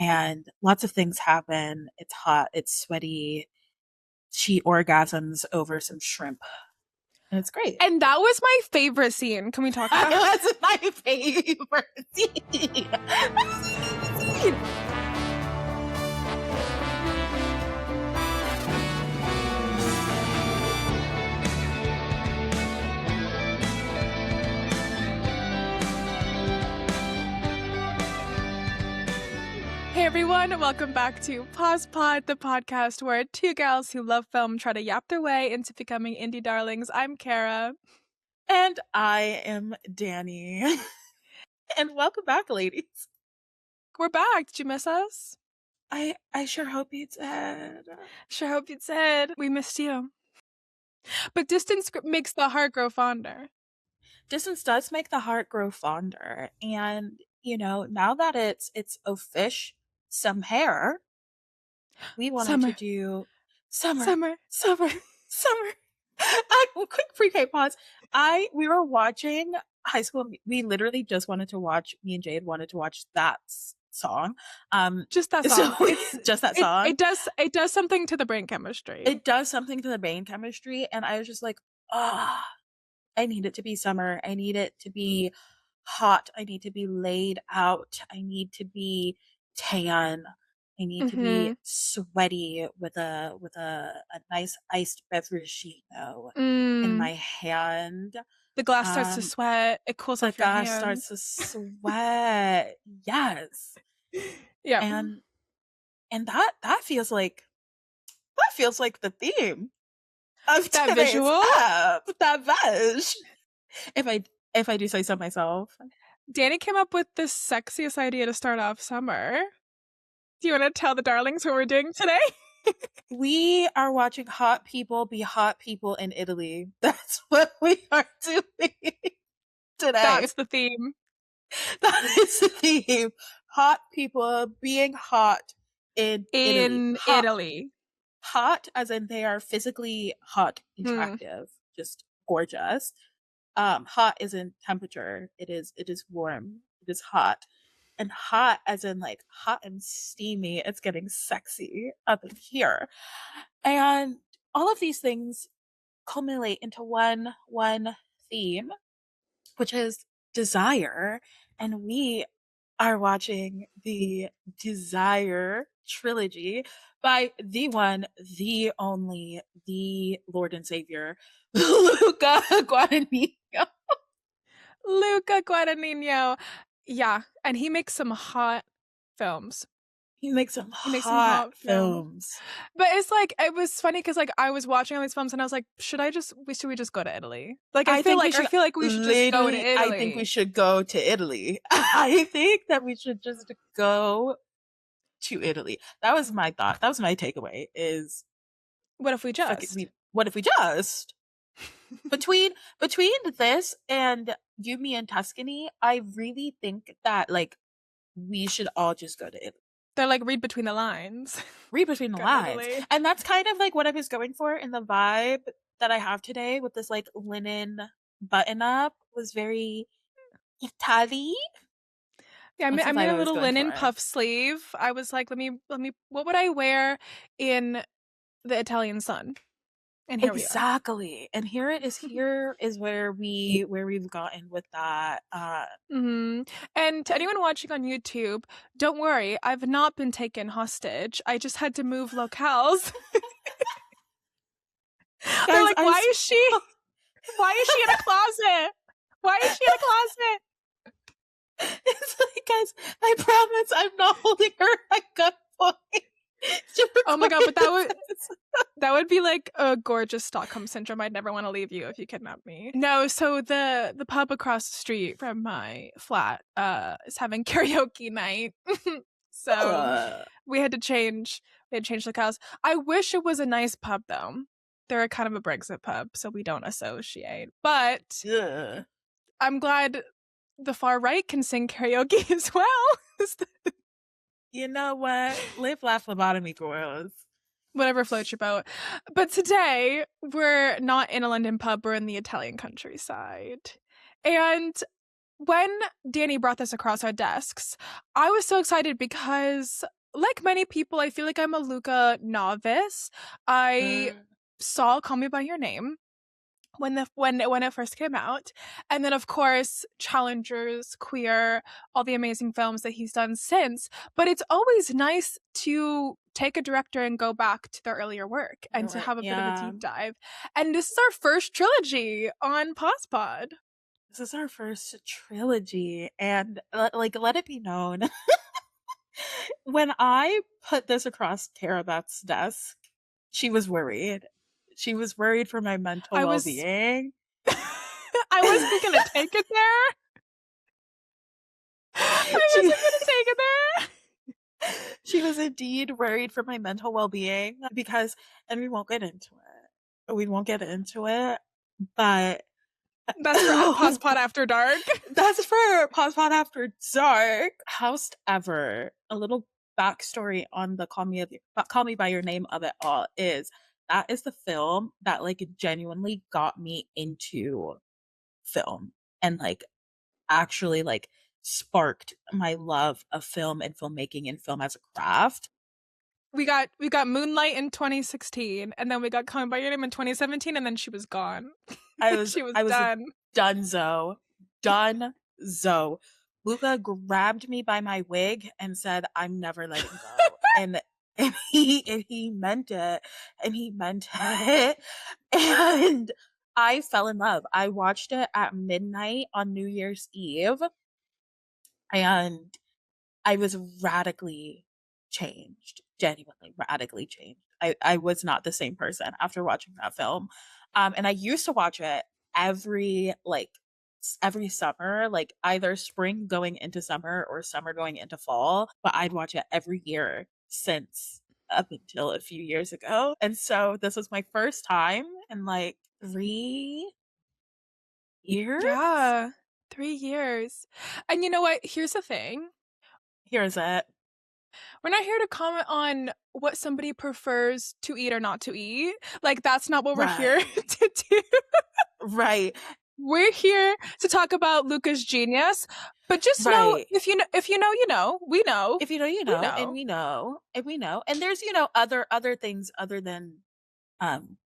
and lots of things happen. It's hot, it's sweaty. She orgasms over some shrimp, and it's great. And that was my favorite scene. Can we talk about That was my favorite scene. Hey everyone, welcome back to Pause Pod, the podcast where two gals who love film try to yap their way into becoming indie darlings. I'm Kara. And I am Dani. And welcome back, ladies. We're back. Did you miss us? I sure hope you did. Sure hope you did. We missed you. But distance makes the heart grow fonder. Distance does make the heart grow fonder. And, you know, now that it's official, some hair, we wanted to do summer. Quick pre-K pause. We were watching High School. We literally just wanted to watch. Me and Jade wanted to watch that song. Just that song. So it's just that song. It does something to the brain chemistry. It does something to the brain chemistry, and I was just like, I need it to be summer. I need it to be hot. I need to be laid out. I need to be tan. I need to be sweaty with a nice iced beverage, in my hand. The glass starts to sweat. It cools off your hand. The glass starts to sweat. Yes. Yeah. And that feels like the theme of that visual. That veg. If I do say so myself. Dani came up with the sexiest idea to start off summer. Do you want to tell the darlings what we're doing today? We are watching hot people be hot people in Italy. That's what we are doing today. That's the theme. That is the theme. Hot people being hot in Italy. Hot as in they are physically hot, attractive, just gorgeous. Hot is in temperature. It is warm. It is hot. And hot as in like hot and steamy. It's getting sexy up in here. And all of these things culminate into one theme, which is desire. And we are watching the Desire Trilogy by the one, the only, the Lord and Savior, Luca Guadagnino. Luca Guadagnino. Yeah, and he makes some hot films. He makes some hot films. But it's like, it was funny because like I was watching all these films and I was like, should we just go to Italy? Like I feel like we should just go to Italy. I think we should go to Italy. I think that we should just go to Italy. That was my thought. That was my takeaway is what if we just between this and You, Me, and Tuscany, I really think that like we should all just go to Italy. They're like read between the lines. Read between the lines. And that's kind of like what I was going for in the vibe that I have today with this like linen button up was very Italy. Yeah, I made a little linen puff sleeve. I was like, let me what would I wear in the Italian sun? And here exactly. And here is where we've gotten with that. And to anyone watching on YouTube, don't worry, I've not been taken hostage. I just had to move locales. They're like, why is she in a closet? Why is she in a closet? It's like, guys, I promise I'm not holding her at gunpoint. Oh my god, but that would be like a gorgeous Stockholm syndrome. I'd never want to leave you if you kidnapped me. No, so the pub across the street from my flat is having karaoke night. So we had to change locales. I wish it was a nice pub though. They're kind of a Brexit pub, so we don't associate. But I'm glad the far right can sing karaoke as well. You know what? Live, laugh, lobotomy, girls. Whatever floats your boat. But today, we're not in a London pub. We're in the Italian countryside. And when Dani brought this across our desks, I was so excited because, like many people, I feel like I'm a Luca novice. I saw Call Me by Your Name when it first came out, and then of course Challengers, Queer, all the amazing films that he's done since. But it's always nice to take a director and go back to their earlier work and to have a bit of a deep dive. And this is our first trilogy on Pause Pod. This is our first trilogy, and like, let it be known, when I put this across Tara Beth's desk, she was worried. She was worried for my mental well-being. I wasn't gonna take it there. I wasn't gonna take it there. She was indeed worried for my mental well-being because, and we won't get into it. We won't get into it, but that's for Pause Pod After Dark. That's for Pause Pod After Dark. Housed ever. A little backstory on the Call Me by Your Name of it all is that is the film that like genuinely got me into film and like actually like sparked my love of film and filmmaking and film as a craft. We got Moonlight in 2016, and then we got Call Me by Your Name in 2017, and then she was gone. She was done. Donezo. Luca grabbed me by my wig and said, "I'm never letting go." and he meant it. And he meant it. And I fell in love. I watched it at midnight on New Year's Eve. And I was radically changed. Genuinely radically changed. I was not the same person after watching that film. And I used to watch it every summer, like either spring going into summer or summer going into fall, but I'd watch it every year since up until a few years ago. And so this was my first time in like 3 years. Yeah, 3 years. And you know what? Here's the thing. Here's it. We're not here to comment on what somebody prefers to eat or not to eat. Like, that's not what we're here to do. Right. We're here to talk about Luca's genius. But just know, if you know, you know. We know. If you know, you know. And we know. And we know. And there's, other things other than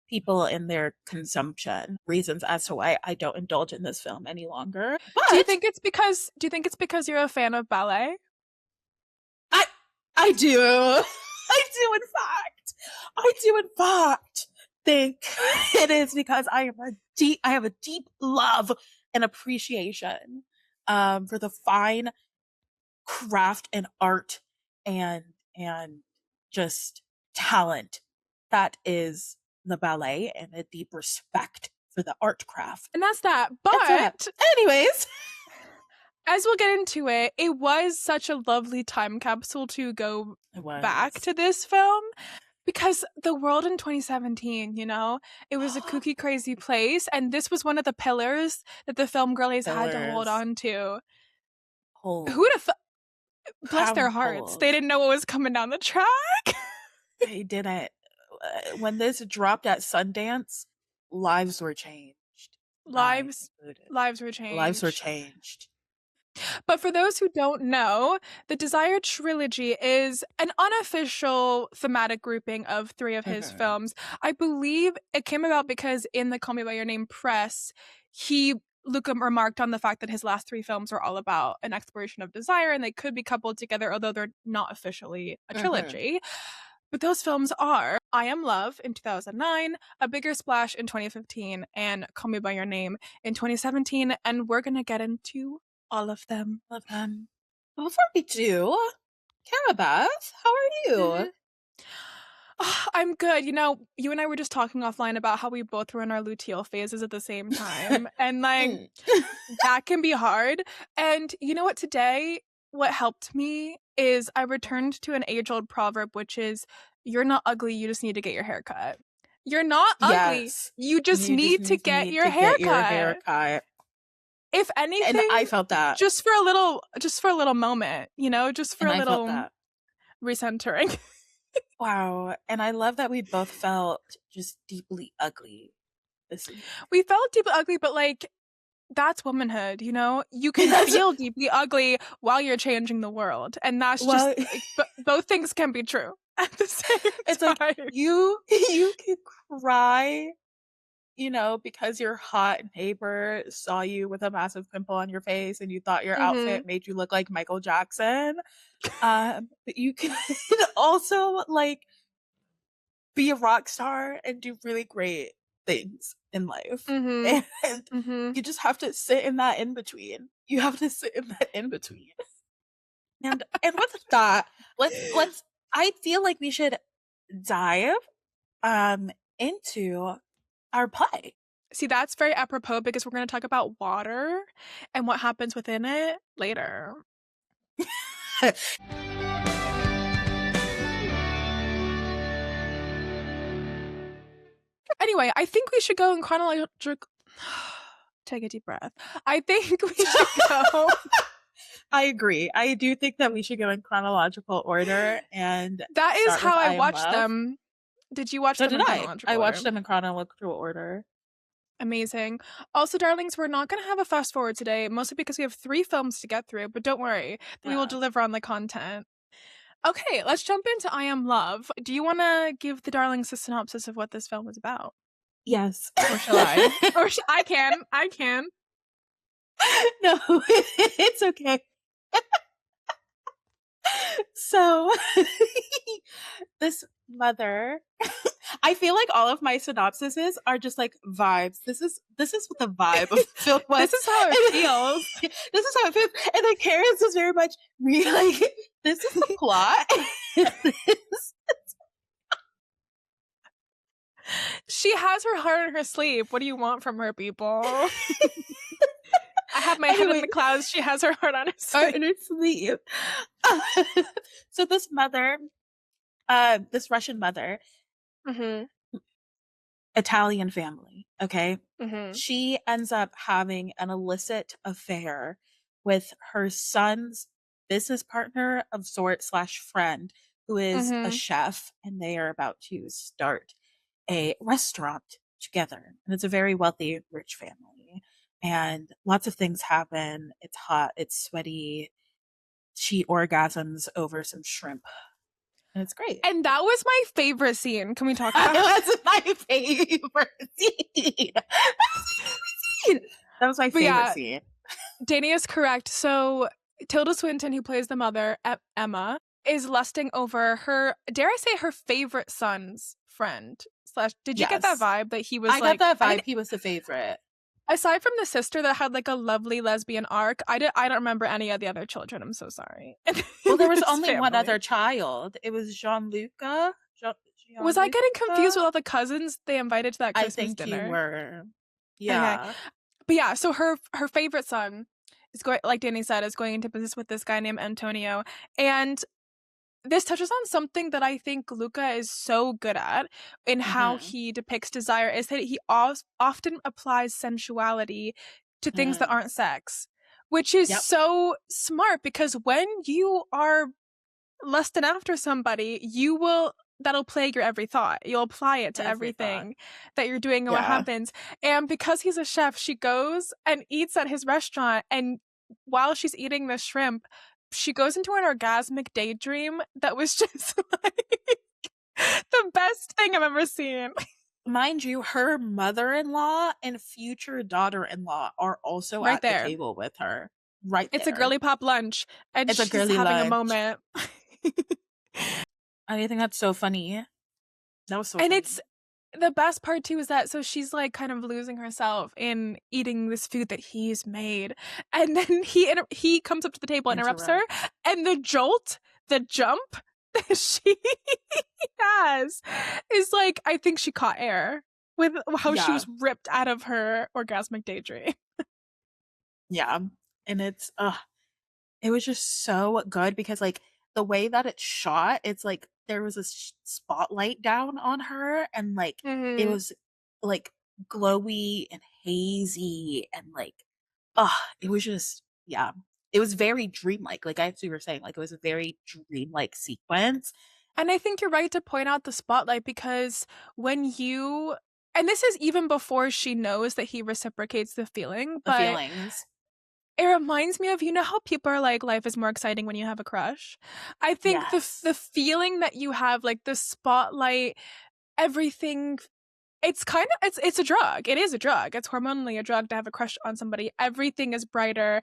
people in their consumption reasons as to why I don't indulge in this film any longer. But do you think it's because you're a fan of ballet? I do. I do in fact think it is because I have a deep love and appreciation for the fine craft and art and just talent that is the ballet, and a deep respect for the art craft. And that's that. But anyways, as we'll get into it, it was such a lovely time capsule to go back to this film, because the world in 2017, it was a kooky, crazy place, and this was one of the pillars that the film girlies had to hold on to. Who would have bless their hearts, they didn't know what was coming down the track. They didn't. When this dropped at Sundance, lives were changed. Lives were changed. But for those who don't know, the Desire Trilogy is an unofficial thematic grouping of 3 of his films. I believe it came about because in the Call Me by Your Name press, Luca remarked on the fact that his last 3 films are all about an exploration of desire, and they could be coupled together, although they're not officially a trilogy. But those films are I Am Love in 2009, A Bigger Splash in 2015, and Call Me by Your Name in 2017. And we're going to get into all of them. But before we do, Cara Beth, how are you? Mm-hmm. Oh, I'm good. You and I were just talking offline about how we both were in our luteal phases at the same time. And that can be hard. And you know what? Today, what helped me is I returned to an age-old proverb, which is, you're not ugly, you just need to get your hair cut. You're not ugly. Yes. You just need to get your hair cut. If anything, and I felt that just for a little moment, just for a little recentering. Wow. And I love that we both felt just deeply ugly. We felt deeply ugly, but that's womanhood, you know? You can feel deeply ugly while you're changing the world. And that's just both things can be true at the same it's time. like you can cry, you know, because your hot neighbor saw you with a massive pimple on your face and you thought your outfit made you look like Michael Jackson. But you can also like be a rock star and do really great things in life. And you just have to sit in that in between. You have to sit in that in between. And with that, let's I feel like we should dive into our play. See, that's very apropos because we're going to talk about water and what happens within it later. Anyway, I think we should go in chronological. Take a deep breath. I think we should go. I agree. I do think that we should go in chronological order, and that is how I watched them. Did you watch them in chronological order? I watched them in chronological order. Amazing. Also, darlings, we're not going to have a fast forward today, mostly because we have 3 films to get through, but don't worry. We will deliver on the content. Okay, let's jump into I Am Love. Do you want to give the darlings a synopsis of what this film is about? Yes. Or shall I? I can. No, it's okay. So, this mother, I feel like all of my synopsises are just like vibes. This is what the vibe of the film was. This is how it feels. This is how it feels. And like Karen's is very much like, this is the plot. She has her heart on her sleeve. What do you want from her, people? I have my head in the clouds. She has her heart on her sleeve. So this mother, this Russian mother, Italian family, okay? She ends up having an illicit affair with her son's business partner of sorts / friend, who is a chef, and they are about to start a restaurant together. And it's a very wealthy, rich family. And lots of things happen. It's hot, it's sweaty. She orgasms over some shrimp. And it's great. And that was my favorite scene. Can we talk about that? Was my favorite scene. That was my favorite scene. Dani is correct. So Tilda Swinton, who plays the mother, Emma, is lusting over her, dare I say, her favorite son's friend. Did you get that vibe that he was I got that vibe. He was the favorite. Aside from the sister that had like a lovely lesbian arc, I don't remember any of the other children. I'm so sorry. Well, there was only one other child. It was Gianluca. Was I getting confused with all the cousins they invited to that Christmas dinner? I think you were. Yeah. Okay. But yeah, so her favorite son is going, like Dani said, is going into business with this guy named Antonio. And this touches on something that I think Luca is so good at in how he depicts desire, is that he often applies sensuality to things that aren't sex, which is so smart, because when you are lusting after somebody, that'll plague your every thought. You'll apply it to everything that you're doing and what happens. And because he's a chef, she goes and eats at his restaurant, and while she's eating the shrimp, she goes into an orgasmic daydream that was just like the best thing I've ever seen. Mind you, her mother-in-law and future daughter-in-law are also at the table with her. Right there. It's a girly pop lunch, and she's having a moment. I think that's so funny. That was so funny. And it's the best part too is that, so she's like kind of losing herself in eating this food that he's made, and then he comes up to the table, interrupts her, and the jump that she has is like, I think she caught air with how she was ripped out of her orgasmic daydream. Yeah, and it was just so good, because like the way that it's shot, it's like there was a spotlight down on her, and like it was like glowy and hazy, and like it was just it was very dreamlike. Like as you were saying, like it was a very dreamlike sequence. And I think you're right to point out the spotlight, because when you And this is even before she knows that he reciprocates the feeling, The but feelings. it reminds me of, you know how people are like, life is more exciting when you have a crush? I think the Yes. feeling that you have, like the spotlight, everything, it's kind of, it's a drug. It is a drug. It's hormonally a drug to have a crush on somebody. Everything is brighter.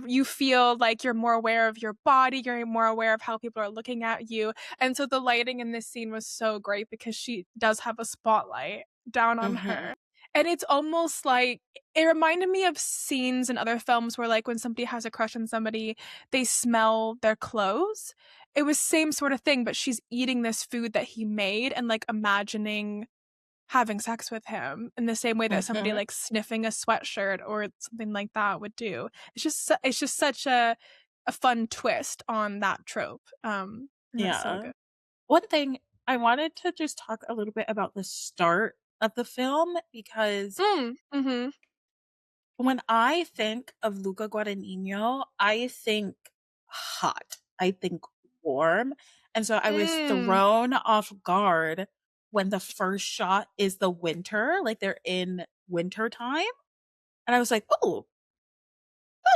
You feel like you're more aware of your body. You're more aware of how people are looking at you. And so the lighting in this scene was so great because she does have a spotlight down on Mm-hmm. her. And it's almost like, it reminded me of scenes in other films where, like, when somebody has a crush on somebody, they smell their clothes. It was same sort of thing, but she's eating this food that he made and like imagining having sex with him in the same way that somebody Mm-hmm. like sniffing a sweatshirt or something like that would do. It's just such a fun twist on that trope. And it's so Yeah. good. One thing I wanted to just talk a little bit about the start of the film because Mm-hmm. when I think of Luca Guadagnino, I think hot. I think warm. And so I was Mm. thrown off guard when the first shot is the winter, like they're in winter time. And I was like, oh,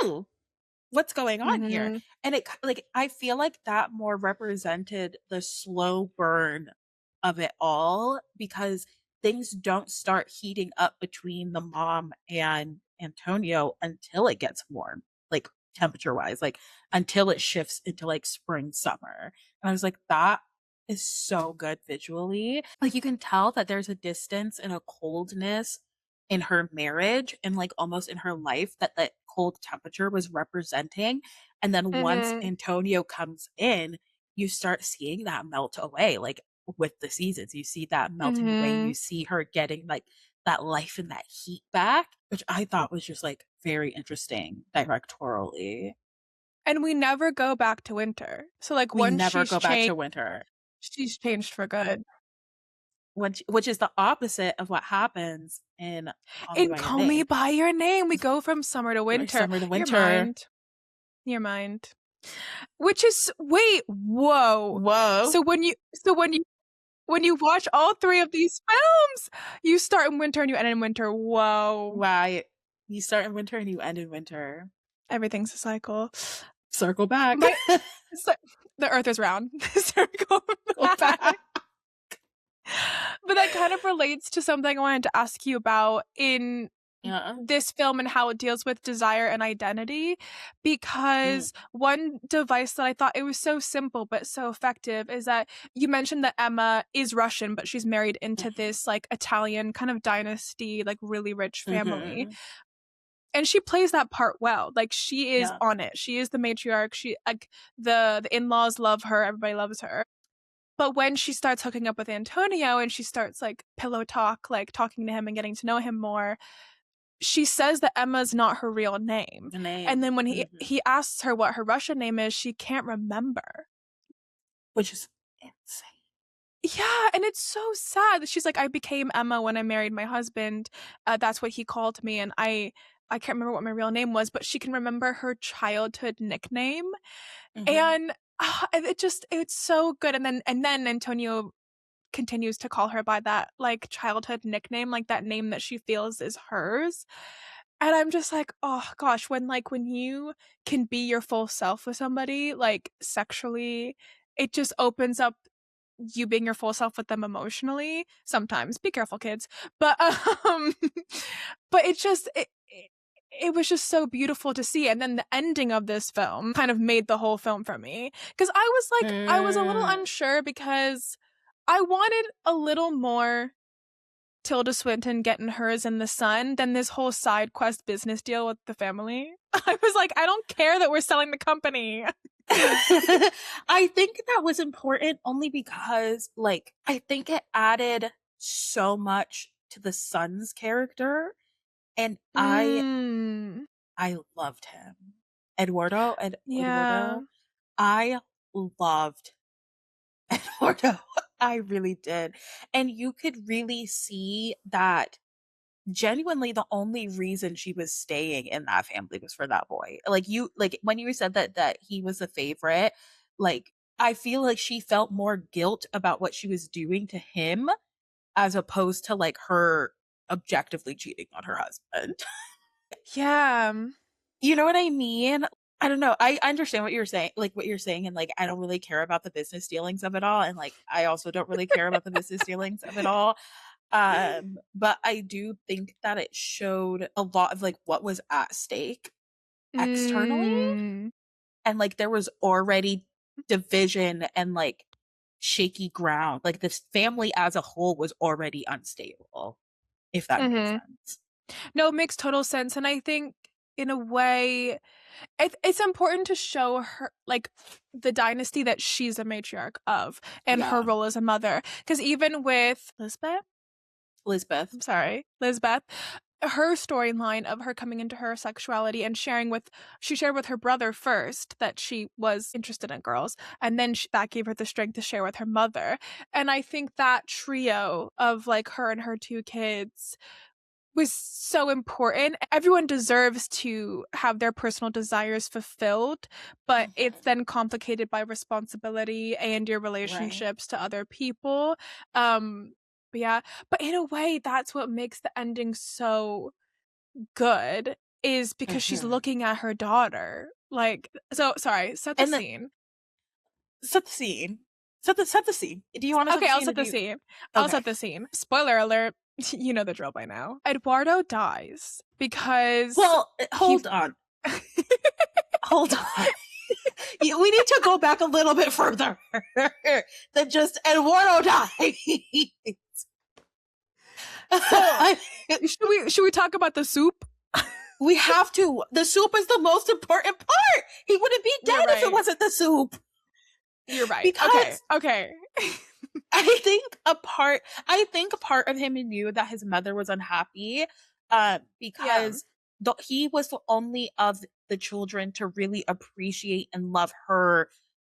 oh, what's going on here? Mm-hmm. And it like I feel like that more represented the slow burn of it all because things don't start heating up between the mom and Antonio until it gets warm, like temperature wise, like until it shifts into like spring, summer. And I was like, that is so good visually. Like you can tell that there's a distance and a coldness in her marriage and like almost in her life that that cold temperature was representing. And then once Mm-hmm. Antonio comes in, you start seeing that melt away. Like with the seasons, you see that melting away. Mm-hmm. You see her getting like that life and that heat back, which I thought was just like very interesting directorially. And we never go back to winter. So like We once never go back to winter, she's changed for good. which is the opposite of what happens in Call Me In by Your Call Me Name. by Your Name, we go from summer to Like winter. summer to Your winter. mind. Your mind. Which is, wait, whoa. Whoa. So when you watch all three of these films, you start in winter and you end in winter. Whoa. Why you start in winter and you end in winter. Everything's a cycle. Circle back. My so, the earth is round. Circle Go back. back. But that kind of relates to something I wanted to ask you about in Yeah. this film and how it deals with desire and identity, because one device that I thought, it was so simple but so effective, is that you mentioned that Emma is Russian but she's married into this like Italian kind of dynasty, like really rich family, Mm-hmm. and she plays that part well. Like she is Yeah. on it, she is the matriarch, she like the in-laws love her, everybody loves her. But when she starts hooking up with Antonio and she starts like pillow talk, like talking to him and getting to know him more, she says that Emma's not her real name. The And name. then when Mm-hmm. he asks her what her Russian name is, she can't remember. Which is insane. Yeah, and it's so sad that she's like, I became Emma when I married my husband. That's what he called me, and I can't remember what my real name was, but she can remember her childhood nickname, Mm-hmm. and it's so good. And then Antonio continues to call her by that like childhood nickname, like that name that she feels is hers. And I'm just like, oh gosh, when you can be your full self with somebody, like sexually, it just opens up you being your full self with them emotionally. Sometimes, be careful, kids. But but it was just so beautiful to see. And then the ending of this film kind of made the whole film for me. Because I was a little Mm. unsure because I wanted a little more Tilda Swinton getting hers in the sun than this whole side quest business deal with the family. I was like, I don't care that we're selling the company. I think that was important only because, like, I think it added so much to the son's character, and Mm, I loved him. Eduardo and yeah. Eduardo, I loved Eduardo. I really did. And you could really see that genuinely the only reason she was staying in that family was for that boy. Like you like when you said that he was a favorite, like I feel like she felt more guilt about what she was doing to him as opposed to like her objectively cheating on her husband. Yeah. You know what I mean? I don't know. I understand what you're saying, like what you're saying, and like I don't really care about the business dealings of it all, and like I also don't really care about the business dealings of it all. But I do think that it showed a lot of like what was at stake externally, Mm. and like there was already division and like shaky ground. Like this family as a whole was already unstable, if that makes Mm-hmm. sense. No, it makes total sense. And I think in a way, it's important to show her like the dynasty that she's a matriarch of and her Yeah. role as a mother. Because even with Elizabeth. I'm sorry, Lisbeth, her storyline of her coming into her sexuality and she shared with her brother first that she was interested in girls, and then that gave her the strength to share with her mother. And I think that trio of like her and her two kids was so important. Everyone deserves to have their personal desires fulfilled, but it's then complicated by responsibility and your Right. relationships to other people. But yeah, but in a way, that's what makes the ending so good, is because she's looking at her daughter. Like, so sorry, set the And the scene. set the scene. Set the scene. Do you want to set Okay, the I'll scene or set do the you scene. I'll Okay. set the scene. Spoiler alert. You know the drill by now. Eduardo dies because Well, hold on. Hold on. We need to go back a little bit further than just Eduardo dies. Should we talk about the soup? We have to. The soup is the most important part. He wouldn't be dead if it wasn't the soup. You're right. Because okay. I think a part of him knew that his mother was unhappy, because he was the only of the children to really appreciate and love her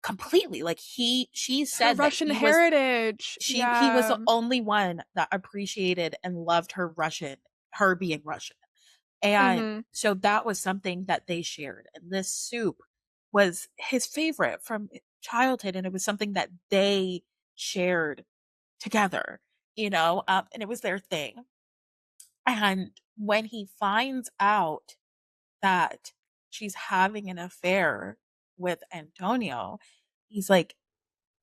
completely. Like she said Her that Russian heritage. he was the only one that appreciated and loved her being Russian. And so that was something that they shared. And this soup was his favorite from childhood. And it was something that they shared together, and it was their thing. And when he finds out that she's having an affair with Antonio, he's like,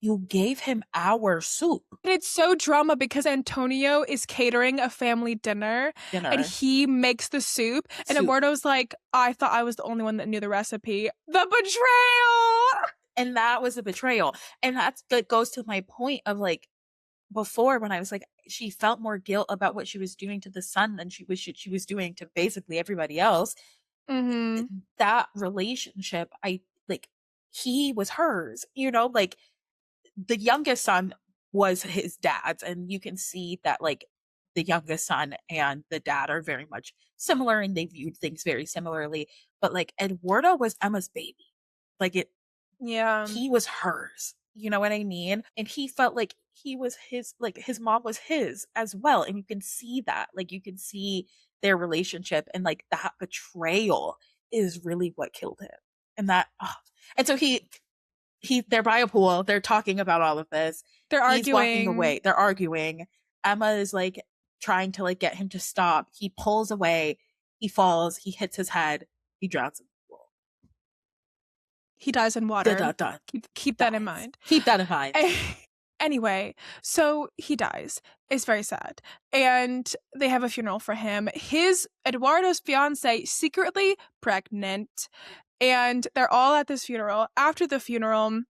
you gave him our soup. And it's so drama because Antonio is catering a family dinner and he makes the soup. And Eduardo's like, I thought I was the only one that knew the recipe. The betrayal! And that was a betrayal. And that goes to my point of like, before, when I was like, she felt more guilt about what she was doing to the son than she was doing to basically everybody else. That relationship, he was hers, like the youngest son was his dad's, and you can see that like the youngest son and the dad are very much similar and they viewed things very similarly. But like Eduardo was Emma's baby. Like he was hers. You know what I mean? And he felt like he was his mom was his as well. And you can see that. Like you can see their relationship, and like that betrayal is really what killed him. And and so they're by a pool, they're talking about all of this. They're He's arguing. walking away. They're arguing. Emma is like trying to like get him to stop. He pulls away. He falls. He hits his head. He drowns in the pool. He dies in water. Keep that in mind. Keep that in mind. Anyway, so he dies. It's very sad. And they have a funeral for him. Eduardo's fiance secretly pregnant. And they're all at this funeral. After the funeral,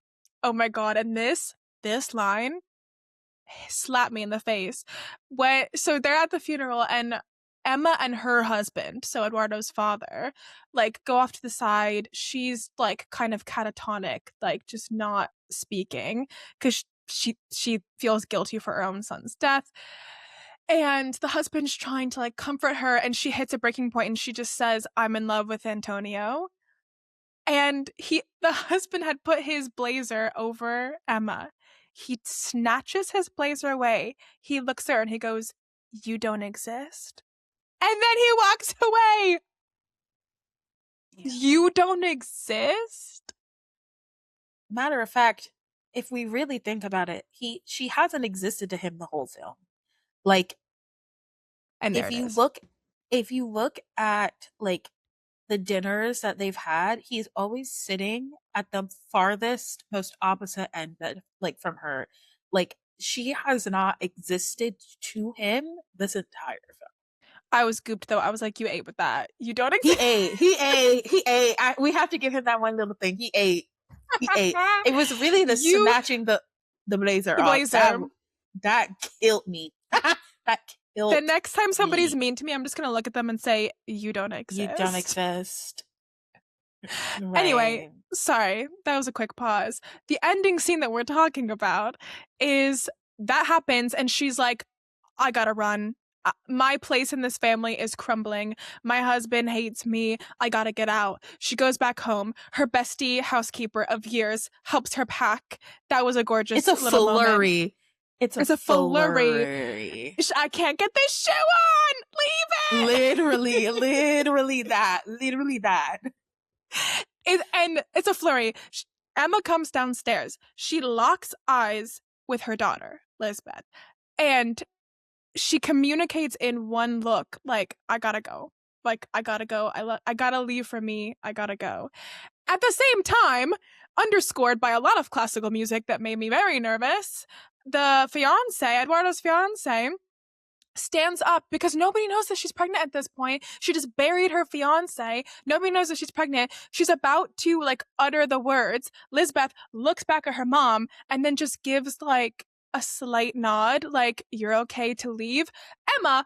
oh my God, and this line slapped me in the face. So they're at the funeral, and Emma and her husband, so Eduardo's father, like go off to the side. She's like kind of catatonic, like just not speaking because she feels guilty for her own son's death. And the husband's trying to like comfort her, and she hits a breaking point and she just says, I'm in love with Antonio. And the husband had put his blazer over Emma. He snatches his blazer away. He looks at her and he goes, you don't exist. And then he walks away. Yeah. You don't exist? Matter of fact, if we really think about it, she hasn't existed to him the whole film. Like, And there if it you is. look at like the dinners that they've had, he's always sitting at the farthest, most opposite end like from her. Like she has not existed to him this entire film. I was gooped though. I was like, you ate with that. You don't He exist. ate. He ate. He ate. We have to give him that one little thing. He ate. He ate. It was really the You, snatching the blazer the off blazer. that killed me. That The killed next time somebody's me. mean to me, I'm just going to look at them and say, you don't exist. You don't exist. Right. Anyway, sorry, that was a quick pause. The ending scene that we're talking about is that happens, and she's like, I gotta run. My place in this family is crumbling. My husband hates me. I gotta get out. She goes back home. Her bestie housekeeper of years helps her pack. That was a gorgeous little moment. It's a flurry. I can't get this shoe on. Leave it. Literally that. And it's a flurry. Emma comes downstairs. She locks eyes with her daughter, Lisbeth, and she communicates in one look, like, I gotta go. Like, I gotta go. I gotta leave for me. I gotta go. At the same time, underscored by a lot of classical music that made me very nervous, the fiance, Eduardo's fiance, stands up because nobody knows that she's pregnant at this point. She just buried her fiance. Nobody knows that she's pregnant. She's about to, like, utter the words. Lisbeth looks back at her mom and then just gives, like, a slight nod, like, you're okay to leave. Emma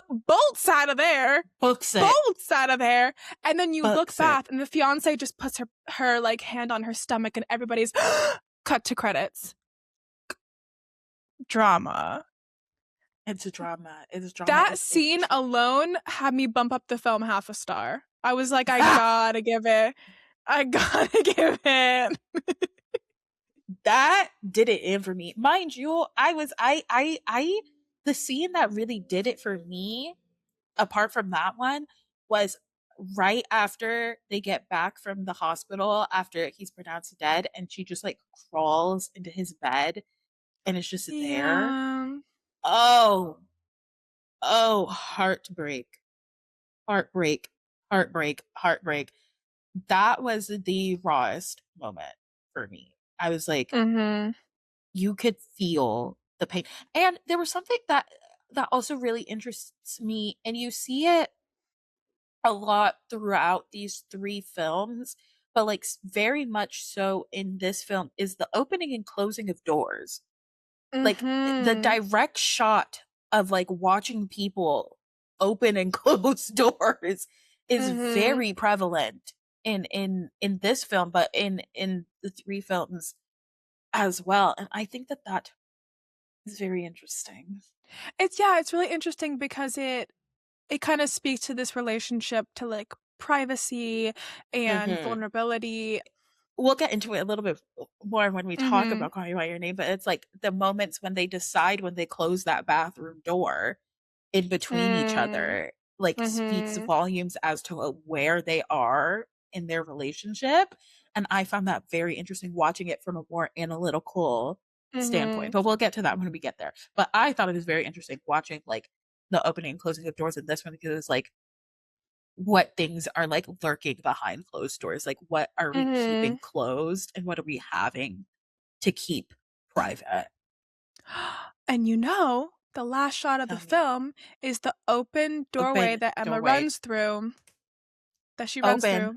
bolts out of there. Bolts out of there. And then you look back and the fiance just puts her like hand on her stomach and everybody's cut to credits. Drama. It's drama. That scene alone had me bump up the film half a star. I was like, I gotta give it. That did it in for me. Mind you, the scene that really did it for me, apart from that one, was right after they get back from the hospital after he's pronounced dead, and she just like crawls into his bed and it's just there. Oh, heartbreak. That was the rawest moment for me. I was like, you could feel the pain. And there was something that also really interests me, and you see it a lot throughout these three films, but like very much so in this film, is the opening and closing of doors. Like the direct shot of like watching people open and close doors is very prevalent in this film, but in the three films as well. And I think that is very interesting. It's really interesting because it kind of speaks to this relationship to like privacy and vulnerability. We'll get into it a little bit more when we talk about Call Me by Your Name, but it's like the moments when they decide when they close that bathroom door in between each other, like speaks volumes as to where they are in their relationship. And I found that very interesting watching it from a more analytical standpoint, but we'll get to that when we get there. But I thought it was very interesting watching like the opening and closing of doors in this one, because it's like, what things are like lurking behind closed doors, like what are we keeping closed and what are we having to keep private. And you know, the last shot of the film is the open doorway that Emma runs through, that she runs through.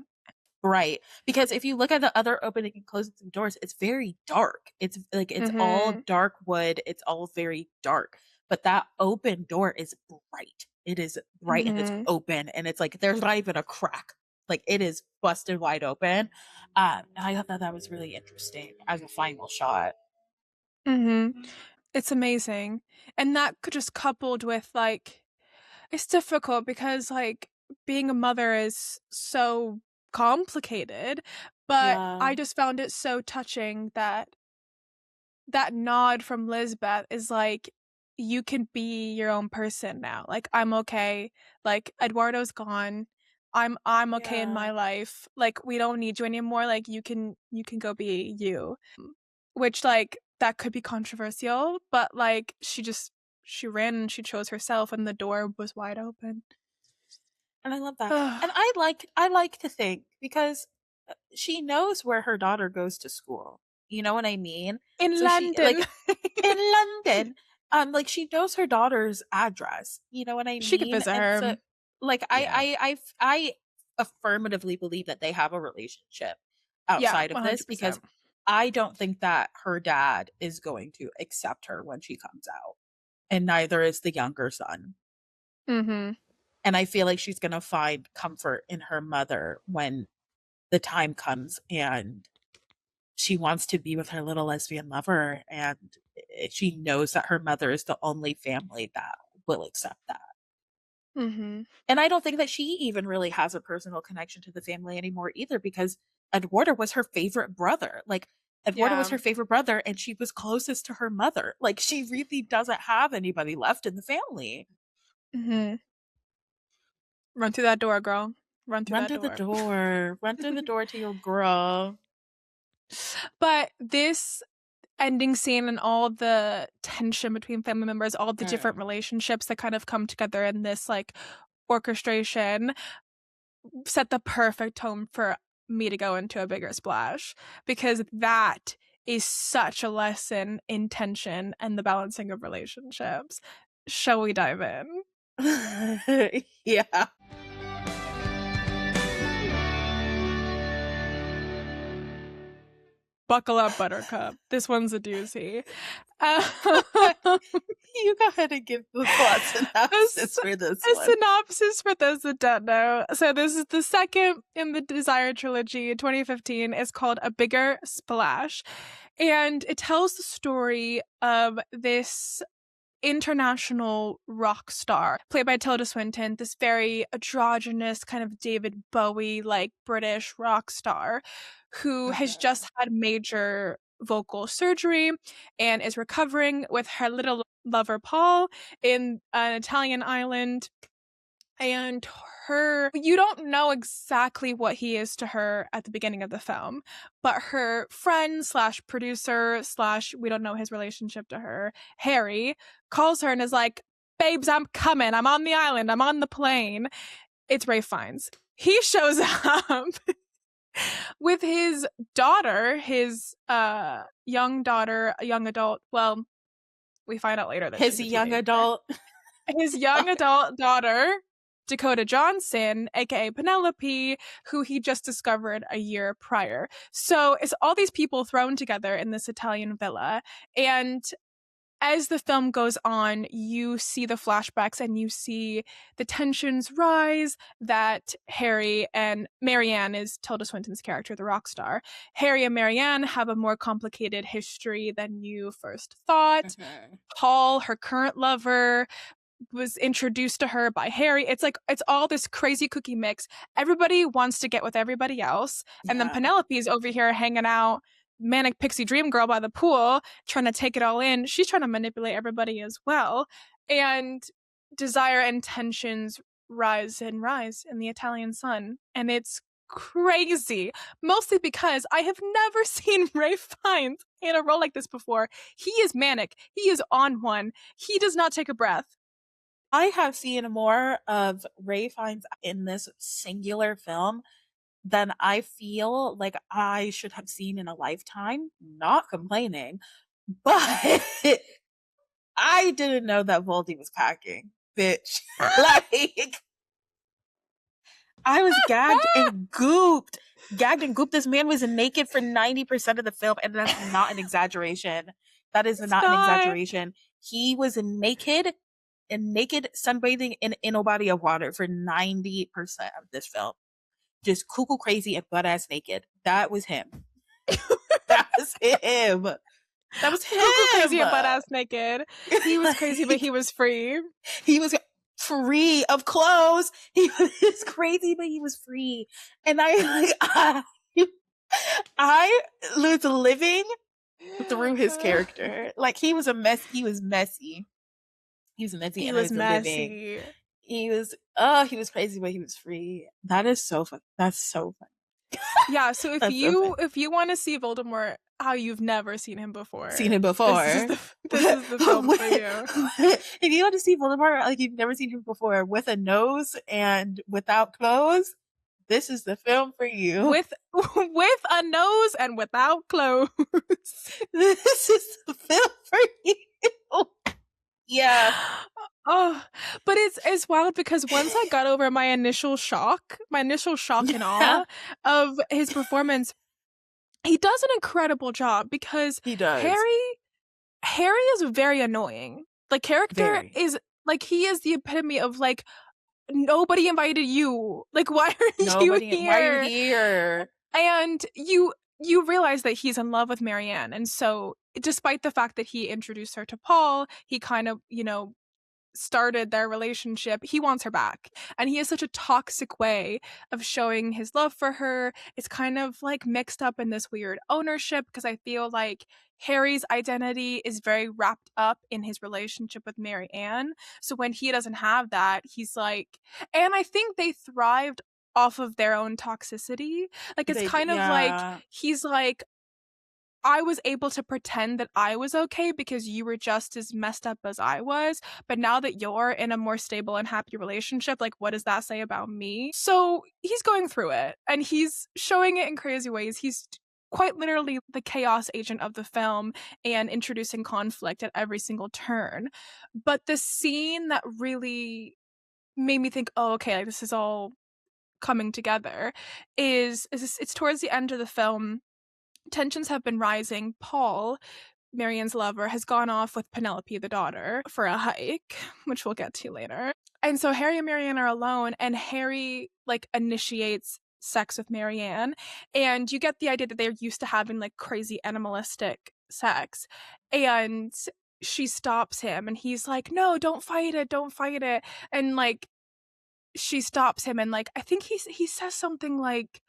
Right, because if you look at the other opening and closing doors, it's very dark. It's like it's all dark wood, it's all very dark, but that open door is bright. It is bright and it's open, and it's like there's not even a crack. Like it is busted wide open. And I thought that was really interesting as a final shot. It's amazing. And that could just coupled with like, it's difficult because like being a mother is so complicated, but I just found it so touching that nod from Lisbeth is like, you can be your own person now. Like, I'm okay. Like, Eduardo's gone. I'm okay in my life. Like, we don't need you anymore. Like, you can go be you. Which, like, that could be controversial, but like, she just she ran and she chose herself, and the door was wide open. And I love that. And I like to think, because she knows where her daughter goes to school. You know what I mean? In So she, London. like, in London, like, she knows her daughter's address. You know what I She could mean? visit And her. so, like, Yeah. I affirmatively believe that they have a relationship Yeah, outside of this, because 100%. I don't think that her dad is going to accept her when she comes out, and neither is the younger son. Mm-hmm. And I feel like she's going to find comfort in her mother when the time comes and she wants to be with her little lesbian lover, and she knows that her mother is the only family that will accept that. Mm-hmm. And I don't think that she even really has a personal connection to the family anymore either, because Eduardo was her favorite brother. Like, Eduardo was Yeah. her favorite brother, and she was closest to her mother. Like, she really doesn't have anybody left in the family. Mm-hmm. Run through that door, girl. Run through Run that through the door. door. Run through the door to your girl. But this ending scene and all the tension between family members, all the different relationships that kind of come together in this like orchestration set the perfect tone for me to go into a bigger splash, because that is such a lesson in tension and the balancing of relationships. Shall we dive in? Yeah. Buckle up, Buttercup. This one's a doozy. You go ahead and give the plot synopsis for this one. Synopsis for those that don't know. So this is the second in the Desire trilogy, 2015. It's called A Bigger Splash. And it tells the story of this international rock star played by Tilda Swinton, this very androgynous kind of David Bowie like British rock star who has just had major vocal surgery and is recovering with her little lover Paul in an Italian island. And you don't know exactly what he is to her at the beginning of the film, but her friend slash producer slash, we don't know his relationship to her, Harry, calls her and is like, babes, I'm coming. I'm on the island. I'm on the plane. It's Ralph Fiennes. He shows up with his daughter, his young daughter, a young adult. Well, we find out later that His she's a young teenager. adult. His young adult daughter, Dakota Johnson, aka Penelope, who he just discovered a year prior. So it's all these people thrown together in this Italian villa. And as the film goes on, you see the flashbacks and you see the tensions rise that Harry and Marianne is Tilda Swinton's character, the rock star. Harry and Marianne have a more complicated history than you first thought. Paul, her current lover, was introduced to her by Harry. It's like, it's all this crazy cookie mix. Everybody wants to get with everybody else. And then Penelope's over here hanging out, manic pixie dream girl by the pool, trying to take it all in. She's trying to manipulate everybody as well. And desire and tensions rise and rise in the Italian sun. And it's crazy. Mostly because I have never seen Ralph Fiennes in a role like this before. He is manic. He is on one. He does not take a breath. I have seen more of Ralph Fiennes in this singular film than I feel like I should have seen in a lifetime. Not complaining, but I didn't know that Voldy was packing, bitch. Like, I was gagged and gooped. Gagged and gooped. This man was naked for 90% of the film, and that's not an exaggeration. That is not an exaggeration. He was naked sunbathing in a body of water for 90% of this film. Just cuckoo crazy and butt ass naked. That was him. That was him. That was him. Cuckoo crazy and butt ass naked. He was crazy, but he was free. He was free of clothes. He was crazy, but he was free. And I was living through his character. Like, he was a mess. He was messy. He was messy. He was messy. He was crazy, but he was free. That is so fun. That's so fun. Yeah, so if you want to see Voldemort how you've never seen him before. Seen him before. This is the film for you. If you want to see Voldemort like you've never seen him before, with a nose and without clothes, this is the film for you. With a nose and without clothes. This is the film for you. Yeah. Oh, but it's wild because once I got over my initial shock and awe of his performance, he does an incredible job because he does. Harry is very annoying. Like, character is like, he is the epitome of like, nobody invited you. Like, why are you here? Why are you here? And you realize that he's in love with Marianne, and so despite the fact that he introduced her to Paul, he kind of, started their relationship, he wants her back. And he has such a toxic way of showing his love for her. It's kind of like mixed up in this weird ownership, because I feel like Harry's identity is very wrapped up in his relationship with Marianne. So when he doesn't have that, he's like, and I think they thrived off of their own toxicity. Like, it's like, he's like, I was able to pretend that I was okay because you were just as messed up as I was. But now that you're in a more stable and happy relationship, like, what does that say about me? So he's going through it and he's showing it in crazy ways. He's quite literally the chaos agent of the film and introducing conflict at every single turn. But the scene that really made me think, oh, okay, like, this is all coming together is it's towards the end of the film. Tensions have been rising. Paul, Marianne's lover, has gone off with Penelope, the daughter, for a hike, which we'll get to later. And so Harry and Marianne are alone, and Harry, like, initiates sex with Marianne. And you get the idea that they're used to having, like, crazy animalistic sex. And she stops him, and he's like, no, don't fight it. And, like, she stops him, and, like, I think he says something like,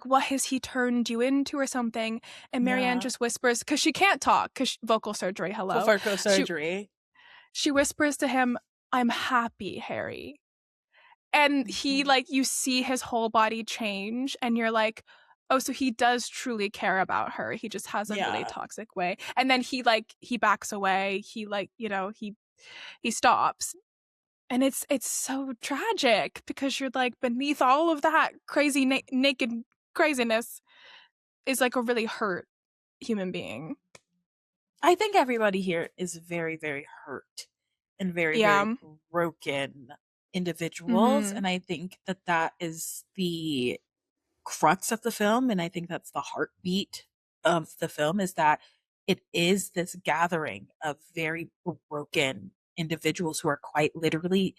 what has he turned you into, or something? And Marianne just whispers, because she can't talk, because vocal surgery, hello. Vocal surgery. She whispers to him, I'm happy, Harry. And he, like, you see his whole body change, and you're like, oh, so he does truly care about her. He just has a really toxic way. And then he backs away. He, like, he stops. And it's so tragic, because you're like, beneath all of that crazy naked craziness is, like, a really hurt human being. I think everybody here is very, very hurt and very, very broken individuals. Mm-hmm. And I think that is the crux of the film. And I think that's the heartbeat of the film, is that it is this gathering of very broken individuals who are quite literally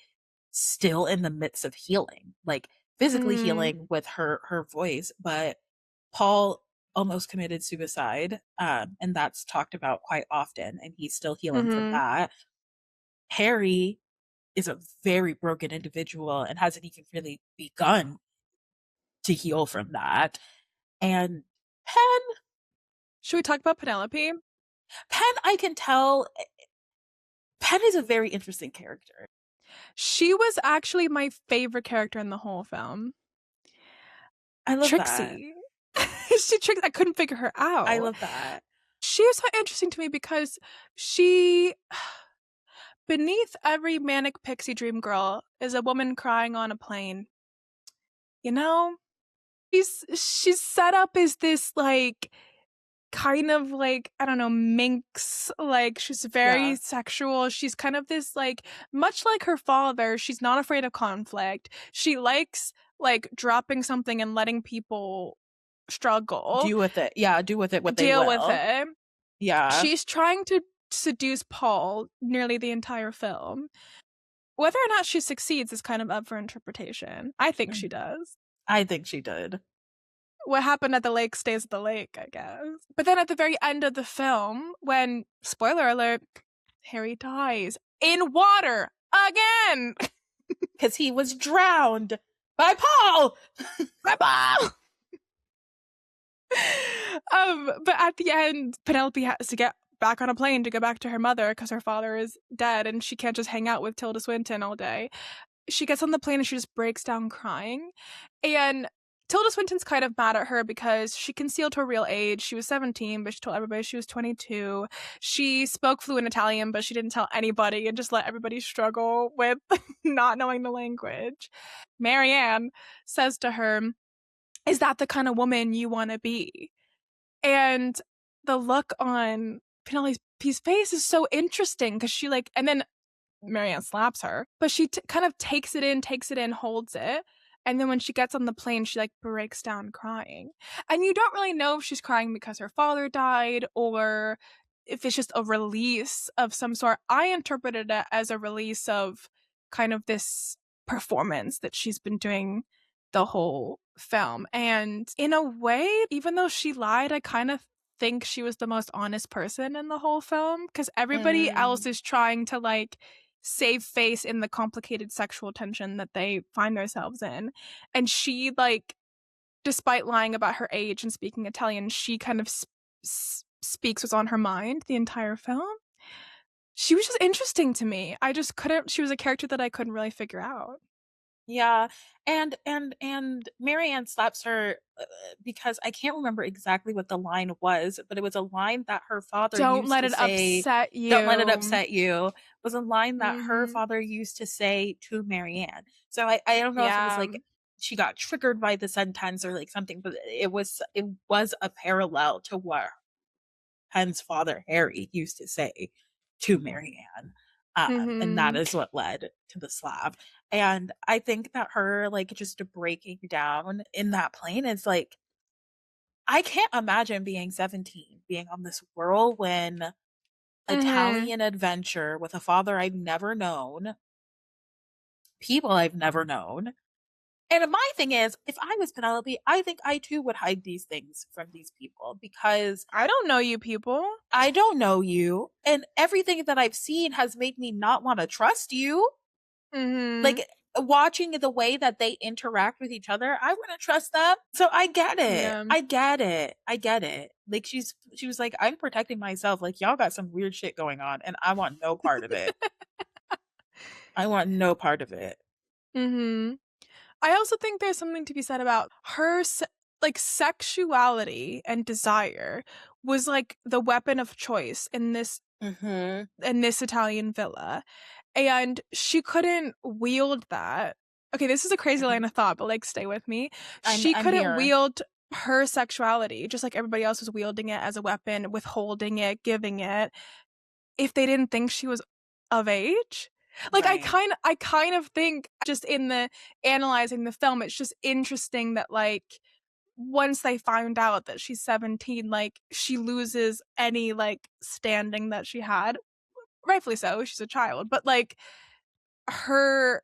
still in the midst of healing, like physically healing with her voice. But Paul almost committed suicide, and that's talked about quite often, and he's still healing from that. Harry is a very broken individual and hasn't even really begun to heal from that. And Pen, should we talk about Penelope? Pen, I can tell, Pen is a very interesting character. She was actually my favorite character in the whole film. I love Trixie. That. I couldn't figure her out. I love that. She was so interesting to me because she, beneath every manic pixie dream girl, is a woman crying on a plane. She's set up as this, like, kind of, like, I don't know, minx. Like, she's very sexual. She's kind of this, like, much like her father, she's not afraid of conflict. She likes, like, dropping something and letting people struggle. Do with it. Yeah, do with it what they will. Deal with it. Yeah. She's trying to seduce Paul nearly the entire film. Whether or not she succeeds is kind of up for interpretation. I think she does. I think she did. What happened at the lake stays at the lake, I guess. But then at the very end of the film, when, spoiler alert, Harry dies in water again. Because he was drowned by Paul. By Paul. But at the end, Penelope has to get back on a plane to go back to her mother because her father is dead and she can't just hang out with Tilda Swinton all day. She gets on the plane and she just breaks down crying. And Tilda Swinton's kind of mad at her because she concealed her real age. She was 17, but she told everybody she was 22. She spoke fluent Italian, but she didn't tell anybody and just let everybody struggle with not knowing the language. Marianne says to her, "Is that the kind of woman you want to be?" And the look on Penelope's face is so interesting because she like, and then Marianne slaps her, but she kind of takes it in, holds it. And then when she gets on the plane, she like breaks down crying. And you don't really know if she's crying because her father died or if it's just a release of some sort. I interpreted it as a release of kind of this performance that she's been doing the whole film. And in a way, even though she lied, I kind of think she was the most honest person in the whole film because everybody else is trying to like save face in the complicated sexual tension that they find themselves in. And she, like, despite lying about her age and speaking Italian, she kind of speaks what's on her mind the entire film. She was just interesting to me. I just couldn't, she was a character that I couldn't really figure out. Yeah, and Marianne slaps her because I can't remember exactly what the line was, but it was a line that her father Don't used let to it say. upset you. Don't let it upset you. Was a line that her Mhm. father used to say to Marianne. So I don't know if it was Yeah. like she got triggered by the sentence or like something, but it was a parallel to what Penn's father Harry used to say to Marianne. And that Mhm. is what led to the slap. And I think that her like just breaking down in that plane is like I can't imagine being 17, being on this whirlwind Mhm. Italian adventure with a father I've never known, people I've never known. And my thing is, if I was Penelope, I think I too would hide these things from these people because I don't know you people. I don't know you, and everything that I've seen has made me not want to trust you. Mhm. Like watching the way that they interact with each other, I wouldn't trust them. So I get it. Yeah. I get it. I get it. Like she was like, I'm protecting myself. Like y'all got some weird shit going on, and I want no part of it. I want no part of it. Mhm. I also think there's something to be said about her like sexuality and desire was like the weapon of choice Mm-hmm. in this Italian villa, and she couldn't wield that. Okay, this is a crazy Mm-hmm. line of thought, but like stay with me. She I'm couldn't here. wield her sexuality just like everybody else was wielding it as a weapon, withholding it, giving it, if they didn't think she was of age. Like Right. I kind of think just in the analyzing the film, it's just interesting that like once they find out that she's 17, like she loses any like standing that she had. Rightfully so, she's a child, but like her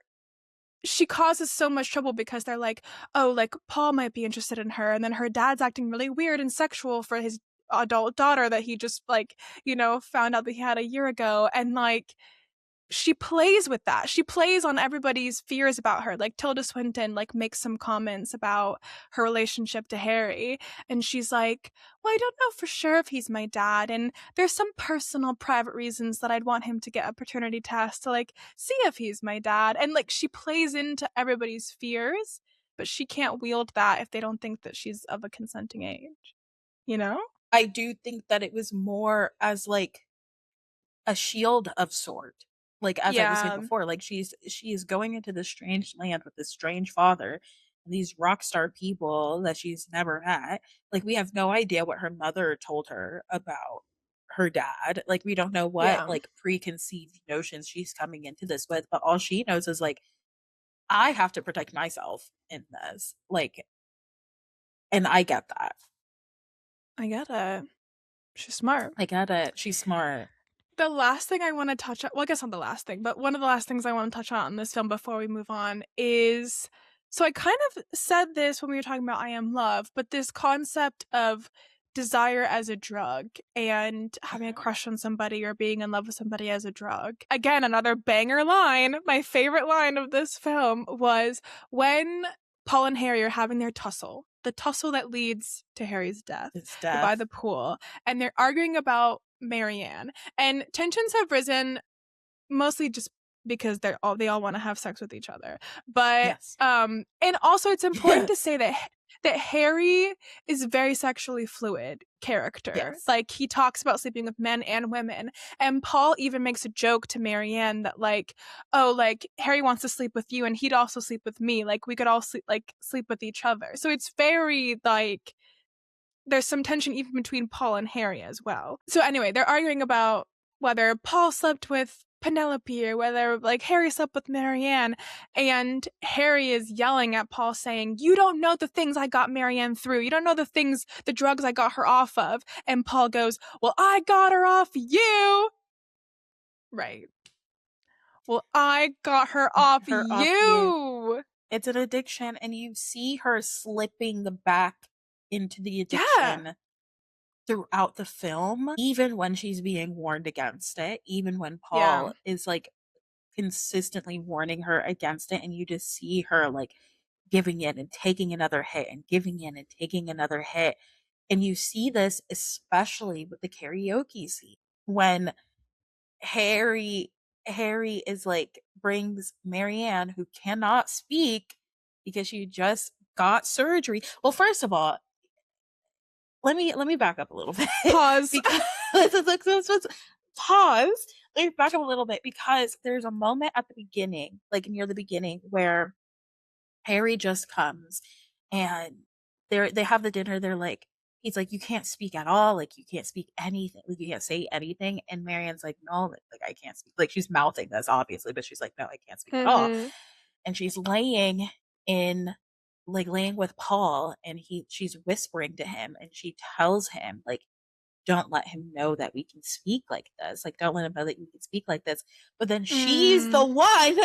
she causes so much trouble because they're like, oh, like Paul might be interested in her, and then her dad's acting really weird and sexual for his adult daughter that he just like, found out that he had a year ago, and like she plays with that. She plays on everybody's fears about her. Like Tilda Swinton like makes some comments about her relationship to Harry, and she's like, "Well, I don't know for sure if he's my dad, and there's some personal private reasons that I'd want him to get a paternity test to like see if he's my dad." And like she plays into everybody's fears, but she can't wield that if they don't think that she's of a consenting age. You know? I do think that it was more as like a shield of sort. Like as I was saying Yeah. before, like she is going into this strange land with this strange father and these rock star people that she's never met. Like we have no idea what her mother told her about her dad. Like we don't know what Yeah. like preconceived notions she's coming into this with, but all she knows is like I have to protect myself in this. Like and I get that. I get it. She's smart. I get it. She's smart. The last thing I want to touch on, well, I guess not the last thing, but one of the last things I want to touch on in this film before we move on is, so I kind of said this when we were talking about I Am Love, but this concept of desire as a drug and having a Mhm. crush on somebody or being in love with somebody as a drug. Again, another banger line. My favorite line of this film was when Paul and Harry are having their tussle, the tussle that leads to Harry's death It's by death. the pool, and they're arguing about Marianne. And tensions have risen mostly just because they all want to have sex with each other. But Yes. and also it's important to Yes. say that that Harry is very sexually fluid character. Yes. Like, he talks about sleeping with men and women. And Paul even makes a joke to Marianne that, like, oh, like, Harry wants to sleep with you and he'd also sleep with me. Like, we could all sleep with each other. So it's very, like, there's some tension even between Paul and Harry as well. So anyway, they're arguing about whether Paul slept with Penelope or whether, like, Harry slept with Marianne, and Harry is yelling at Paul saying, you don't know the things I got Marianne through. You don't know the drugs I got her off of. And Paul goes, well, I got her off you. Right. Well, I got her off you. It's an addiction, and you see her slipping back into the addiction throughout the film, even when she's being warned against it, even when Paul is, like, consistently warning her against it, and you just see her, like, giving in and taking another hit and giving in and taking another hit. And you see this especially with the karaoke scene when Harry is like, brings Marianne, who cannot speak because she just got surgery. Well, first of all, let me back up a little bit. Pause. Because let's pause. Let me back up a little bit because there's a moment at the beginning, like near the beginning, where Harry just comes and they have the dinner. They're like, he's like, you can't speak at all. Like, you can't speak anything. Like, you can't say anything. And Marianne's like, no, like I can't speak. Like, she's mouthing this obviously, but she's like, no, I can't speak at all. And she's laying with Paul, and she's whispering to him, and she tells him, like, don't let him know that we can speak like this. Like, don't let him know that you can speak like this. But then she's the one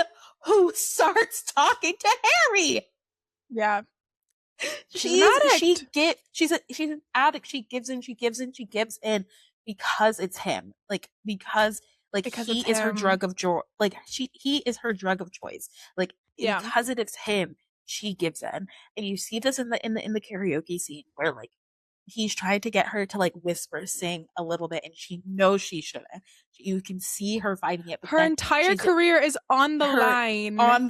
who starts talking to Harry. Yeah. She's an addict. She gives in because it's him. Because he is her drug of joy. He is her drug of choice. Because it is him, she gives in. And you see this in the karaoke scene where, like, he's trying to get her to, like, whisper sing a little bit, and she knows she shouldn't. You can see her fighting it. But her entire career is on the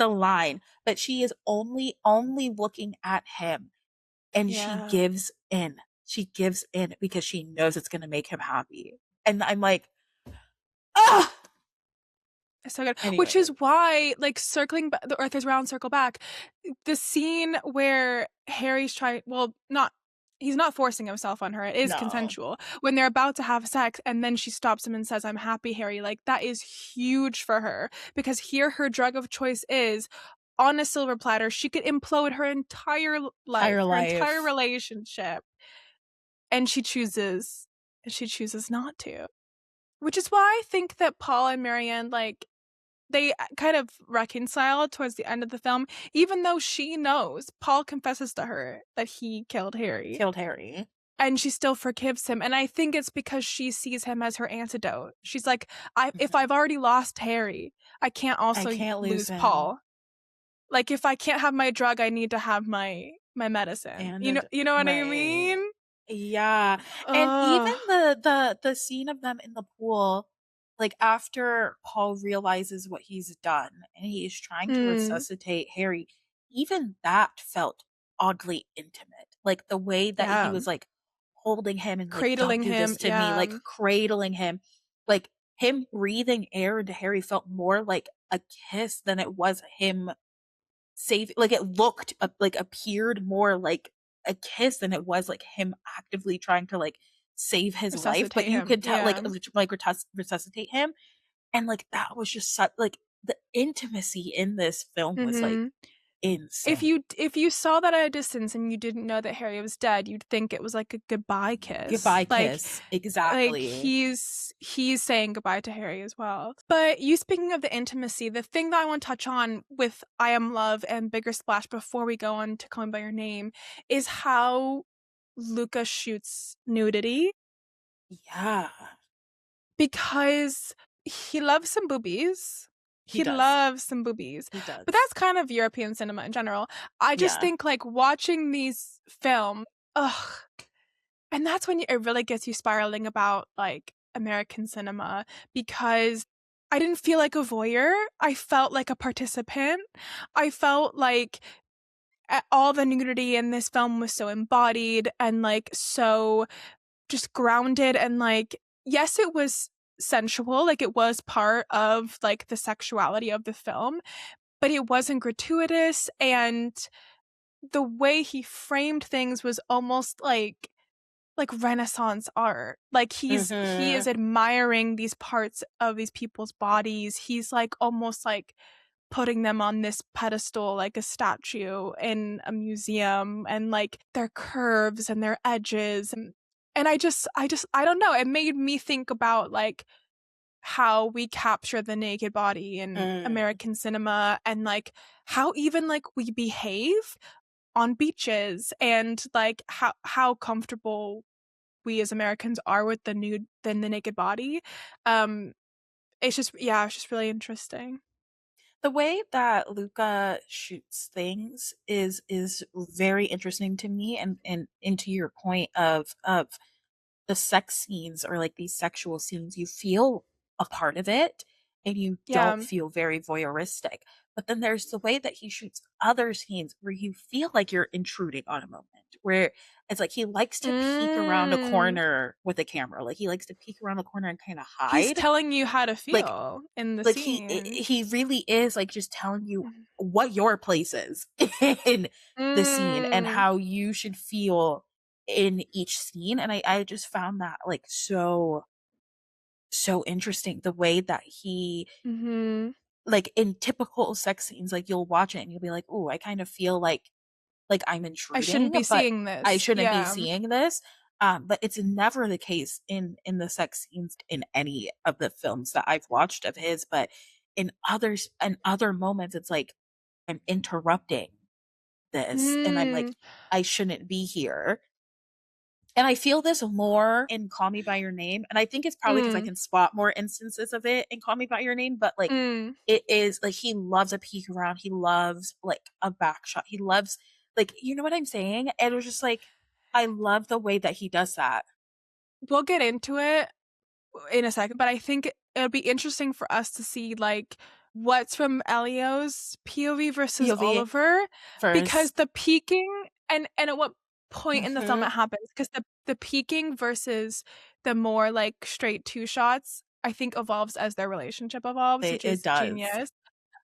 line. But she is only looking at him, and she gives in. She gives in because she knows it's going to make him happy. And I'm like, ah! So good. Anyway. Which is why, like, circling back, the earth is round, circle back. The scene where Harry's trying, he's not forcing himself on her. It is consensual. When they're about to have sex and then she stops him and says, I'm happy, Harry. Like, that is huge for her, because here her drug of choice is on a silver platter. She could implode her entire life, her entire relationship. And she chooses not to. Which is why I think that Paul and Marianne, like, they kind of reconcile towards the end of the film, even though she knows. Paul confesses to her that he killed Harry. And she still forgives him. And I think it's because she sees him as her antidote. She's like, if I've already lost Harry, I can't lose Paul. Like, if I can't have my drug, I need to have my medicine. You know what I mean? Yeah. And even the scene of them in the pool, like, after Paul realizes what he's done and he's trying to resuscitate Harry, even that felt oddly intimate. Like, the way that he was, like, holding him and, like, cradling him to me, like, cradling him, like, him breathing air into Harry felt more like a kiss than it was him saving. Like, it looked appeared more like a kiss than it was like him actively trying to, like, save his life. But you could tell, like resuscitate him. And, like, that was just such, like, the intimacy in this film was like insane. If you saw that at a distance and you didn't know that Harry was dead, you'd think it was like a goodbye kiss. Exactly. Like, he's saying goodbye to Harry as well. But you speaking of the intimacy, the thing that I want to touch on with I Am Love and Bigger Splash before we go on to Call Me by Your Name is how Luca shoots nudity. Yeah. Because he loves some boobies. He loves some boobies. He does. But that's kind of European cinema in general. I just think, like, watching these films, and that's when it really gets you spiraling about, like, American cinema, because I didn't feel like a voyeur. I felt like a participant. I felt like all the nudity in this film was so embodied and like so just grounded, and like, yes, it was sensual, like it was part of like the sexuality of the film, but it wasn't gratuitous, and the way he framed things was almost like Renaissance art. Like he is Mm-hmm. admiring these parts of these people's bodies. He's like almost like putting them on this pedestal like a statue in a museum, and like their curves and their edges, and I don't know, it made me think about like how we capture the naked body in Mm. American cinema, and like how even like we behave on beaches, and like how comfortable we as Americans are with the nude than the naked body. Um it's just, yeah, it's just really interesting. The way that Luca shoots things is very interesting to me, and into your point of the sex scenes or like these sexual scenes, you feel a part of it and you don't Yeah. feel very voyeuristic. But then there's the way that he shoots other scenes where you feel like you're intruding on a moment, where it's like he likes to peek around a Mm. corner with a camera. Like he likes to peek around a corner and kind of He's hide. telling you how to Like feel in the like scene. he really is like just telling you Mhm. what your place is in the scene and Mm. how you should feel in each scene. And I just found that like so interesting the way that he, Mhm. like in typical sex scenes, like you'll watch it and you'll be like, oh, I kind of feel like I'm I shouldn't intruding, be but seeing I this. shouldn't be Yeah. seeing this. But it's never the case in the sex scenes in any of the films that I've watched of his. But in other moments, it's like I'm interrupting this, and I'm like, Mm. I shouldn't be here. And I feel this more in Call Me by Your Name, and I think it's probably because I Mm. can spot more instances of it in Call Me by Your Name. But like, Mm. it is like he loves a peek around. He loves like a back shot. He loves, like, you know what I'm saying? And it was just like, I love the way that he does that. We'll get into it in a second, but I think it'll be interesting for us to see like what's from Elio's POV versus POV Oliver, because first. the peaking and at what point in the film Mm-hmm. it happens, because the peaking versus the more like straight two shots I think evolves as their relationship evolves, which It is does. genius.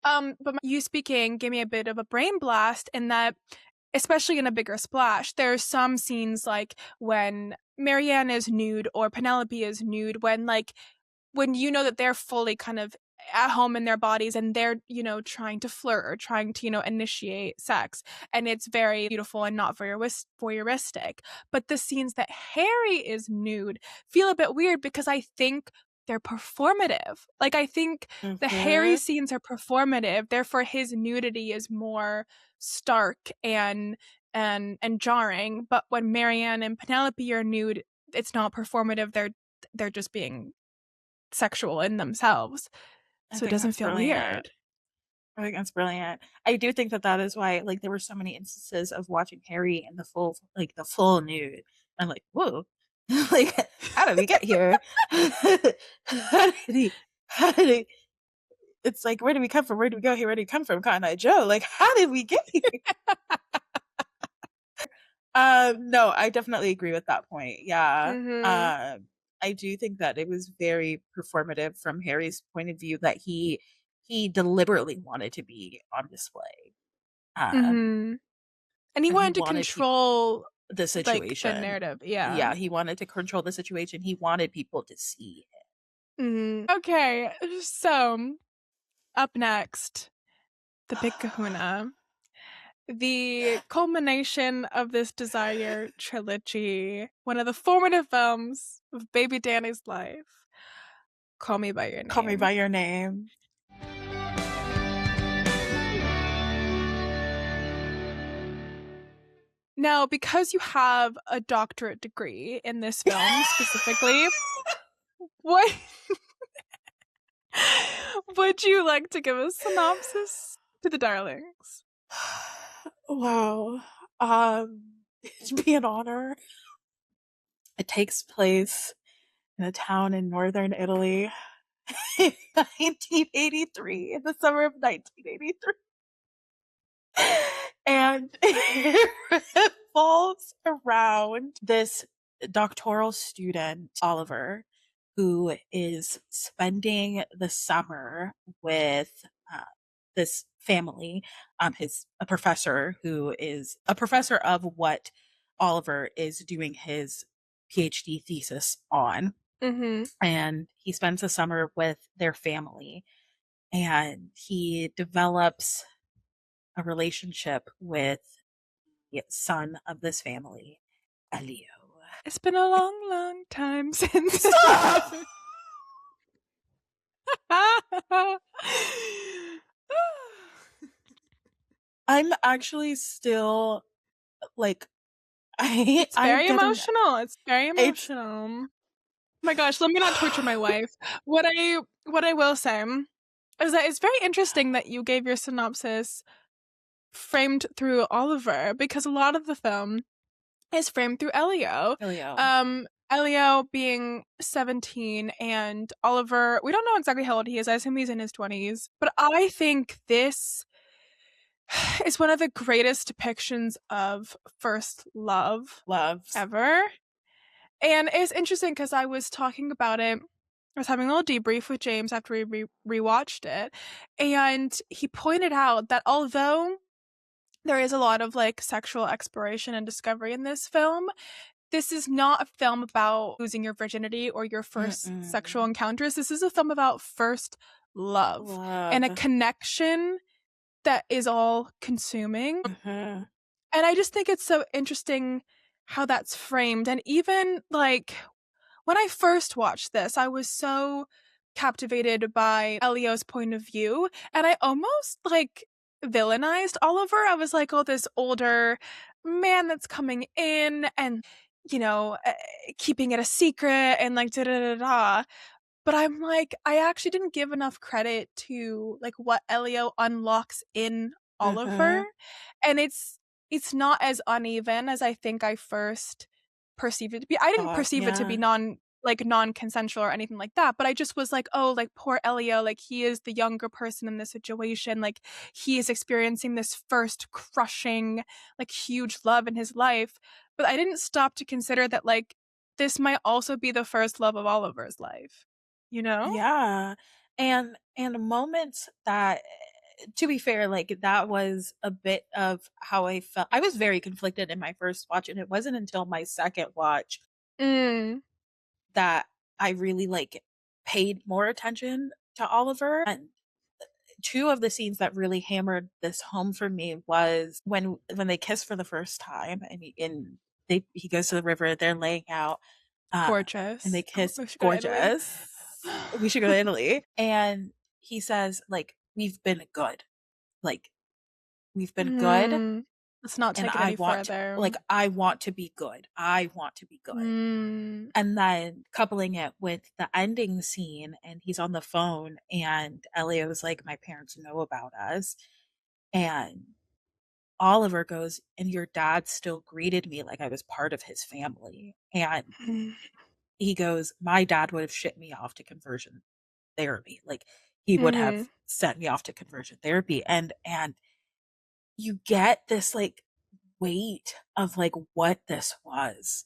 But you speaking gave me a bit of a brain blast in that, especially in a bigger splash, there's some scenes like when Marianne is nude or Penelope is nude, when like when you know that they're fully kind of at home in their bodies and they're, you know, trying to flirt or trying to, you know, initiate sex. And it's very beautiful and not voyeuristic. But the scenes that Harry is nude feel a bit weird because I think they're performative. Like, I think the Harry Mm-hmm. scenes are performative. Therefore, his nudity is more stark and jarring. But when Marianne and Penelope are nude, it's not performative. They're just being sexual in themselves. I So it think doesn't that's feel brilliant. weird. I think that's brilliant. I do think that that is why, like, there were so many instances of watching Harry in the full nude. I'm like, whoa, like, how did we get here? how did he? How did he? It's like, where did we come from? Where did we go here? Where did we come from? Cotton Eye Joe. Like, how did we get here? No, I definitely agree with that point. Yeah. Mhm. I do think that it was very performative from Harry's point of view that he deliberately wanted to be on display. Mhm. And he And he wanted to wanted people control the like the situation. narrative. Yeah. Yeah, he wanted to control the situation. He wanted people to see Mhm. Okay. So, up next, The Big him. Kahuna. The culmination of this Desire trilogy, one of the formative films of baby Danny's life. Call Me by Your Call me Name. by your name. Now, because you have a doctorate degree in this film specifically, what would you like to give a synopsis to the darlings? Wow. It'd be an honor. It takes place in a town in northern Italy in 1983, in the summer of 1983. And it revolves around this doctoral student, Oliver, who is spending the summer with this family. His a professor who is a professor of what Oliver is doing his PhD thesis on. Mm-hmm. And he spends the summer with their family, and he develops a relationship with the son of this family, Elio. It's been a long, long time since. Stop! I'm actually still like It's I very get an emotional. It's very it's emotional. Oh my gosh, let me not torture my wife. What I will say is that it's very interesting that you gave your synopsis framed through Oliver, because a lot of the film is framed through Elio. Elio. Elio being 17 and Oliver, we don't know exactly how old he is. I assume he's in his 20s. But I think this is one of the greatest depictions of first love Loves. ever. And it's interesting because I was talking about it. I was having a little debrief with James after we rewatched it. And he pointed out that although there is a lot of like sexual exploration and discovery in this film, this is not a film about losing your virginity or your first sexual encounters. This is a film about first love and a connection that is all consuming. Mm-hmm. And I just think it's so interesting how that's framed. And even like when I first watched this, I was so captivated by Elio's point of view, and I almost like villainized Oliver. I was like, oh, this older man that's coming in and, you know, keeping it a secret and like da da da da. But I'm like, I actually didn't give enough credit to like what Elio unlocks in Oliver. And it's not as uneven as I think I first perceived it to be. I didn't perceive it to be non-consensual or anything like that, but I just was like, oh, like poor Elio, like he is the younger person in this situation, like he is experiencing this first crushing, like huge love in his life. But I didn't stop to consider that like this might also be the first love of Oliver's life. You know? Yeah. And moments that, to be fair, like that was a bit of how I felt. I was very conflicted in my first watch, and it wasn't until my second watch Mm. that I really like paid more attention to Oliver. And two of the scenes that really hammered this home for me was when they kiss for the first time, and he goes to the river, they're laying out, and they Gorgeous. kiss. We should go to Italy. Gorgeous. We should go to Italy. And he says, like, we've been good. Like, we've been good. Let's not And take it any further. I want to be good. I want to be good. And then coupling it with the ending scene, and he's on the phone, and Elio's like, my parents know about us. And Oliver goes, and your dad still greeted me like I was part of his family. And he goes, my dad would have shipped me off to conversion therapy. Like he would have sent me off to conversion therapy. And you get this like weight of like what this was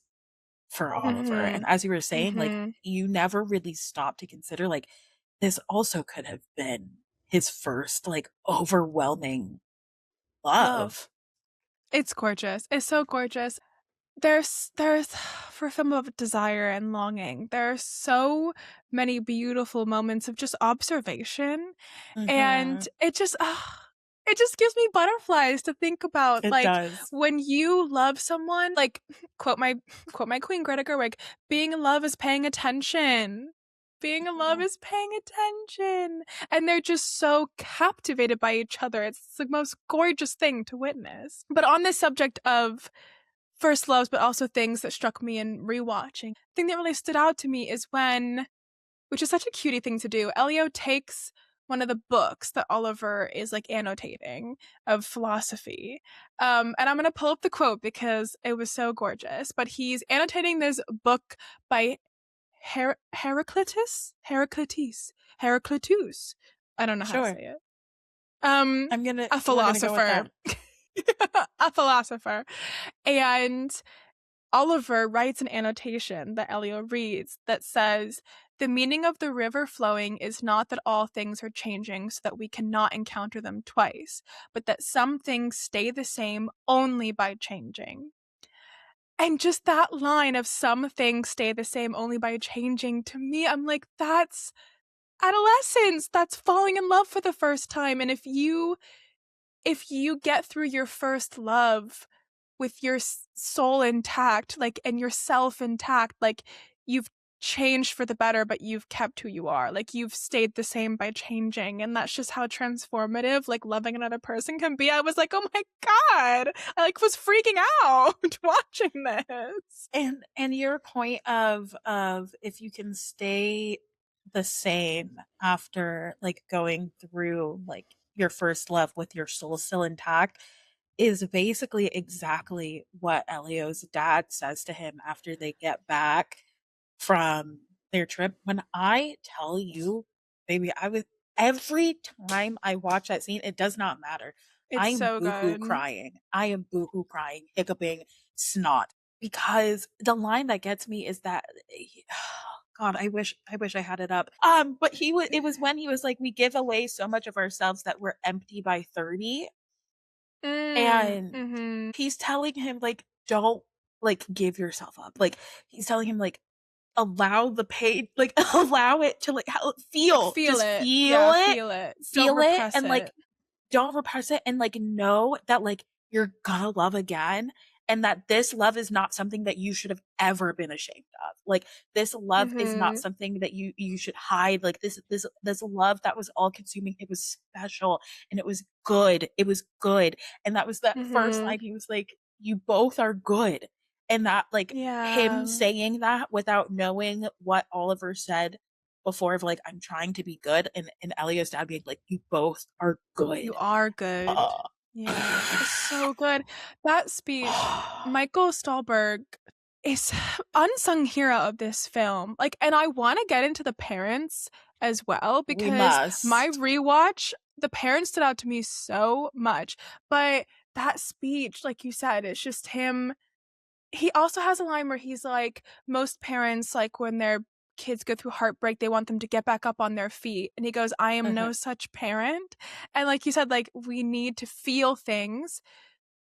for Oliver. And as you were saying, like you never really stop to consider like this also could have been his first like overwhelming love. It's gorgeous. It's so gorgeous. There's for a film of desire and longing, there are so many beautiful moments of just observation, and it just gives me butterflies to think about. It like does. when you love someone, like quote my queen Greta Gerwig, being in love is paying attention. Being in love is paying attention. And they're just so captivated by each other. It's the most gorgeous thing to witness. But on this subject of first loves, but also things that struck me in rewatching, the thing that really stood out to me is when, which is such a cutie thing to do, Elio takes one of the books that Oliver is like annotating of philosophy. And I'm going to pull up the quote because it was so gorgeous. But he's annotating this book by Heraclitus. I don't know how to say it. I'm gonna A philosopher. a philosopher. And Oliver writes an annotation that Elio reads that says, "The meaning of the river flowing is not that all things are changing so that we cannot encounter them twice, but that some things stay the same only by changing." And just that line of "some things stay the same only by changing," to me, I'm like, that's adolescence. That's falling in love for the first time. And if you get through your first love with your soul intact, like, and yourself intact, like, you've changed for the better, but you've kept who you are. Like, you've stayed the same by changing. And that's just how transformative, like, loving another person can be. I was like, oh my God. I, like, was freaking out watching this. And your point of if you can stay the same after like going through like your first love with your soul still intact is basically exactly what Elio's dad says to him after they get back from their trip. When I tell you, baby, I was every time I watch that scene, it does not matter. It's I'm so boohoo good. crying. I am boohoo crying, hiccuping, snot. Because the line that gets me is that God, I wish I had it up. But it was when he was like, we give away so much of ourselves that we're empty by 30. And Mm-hmm. he's telling him like, don't like give yourself up. Like he's telling him like allow the pain, like allow it to like Like, feel, feel just it. feel Yeah, it, feel it. Don't feel it, repress and like it. don't repress it, and like know that like you're gonna love again, and that this love is not something that you should have ever been ashamed of. Like this love is not Mm-hmm. something that you should hide. Like this love that was all consuming. It was special and it was good. It was good, and that was that first Mm-hmm. line. He was like, "You both are good," and that like him Yeah. saying that without knowing what Oliver said before of like I'm trying to be good, and Elio's dad being like you both are You good. are good. uh, Yeah, that was so good. That speech, Michael Stahlberg is unsung hero of this film. Like, and I want to get into the parents as well we because my must. rewatch, the parents stood out to me so much. But that speech, like you said, it's just him. He also has a line where he's like, most parents, like when their kids go through heartbreak, they want them to get back up on their feet. And he goes, I am Mhm. no such parent. And like you said, like we need to feel things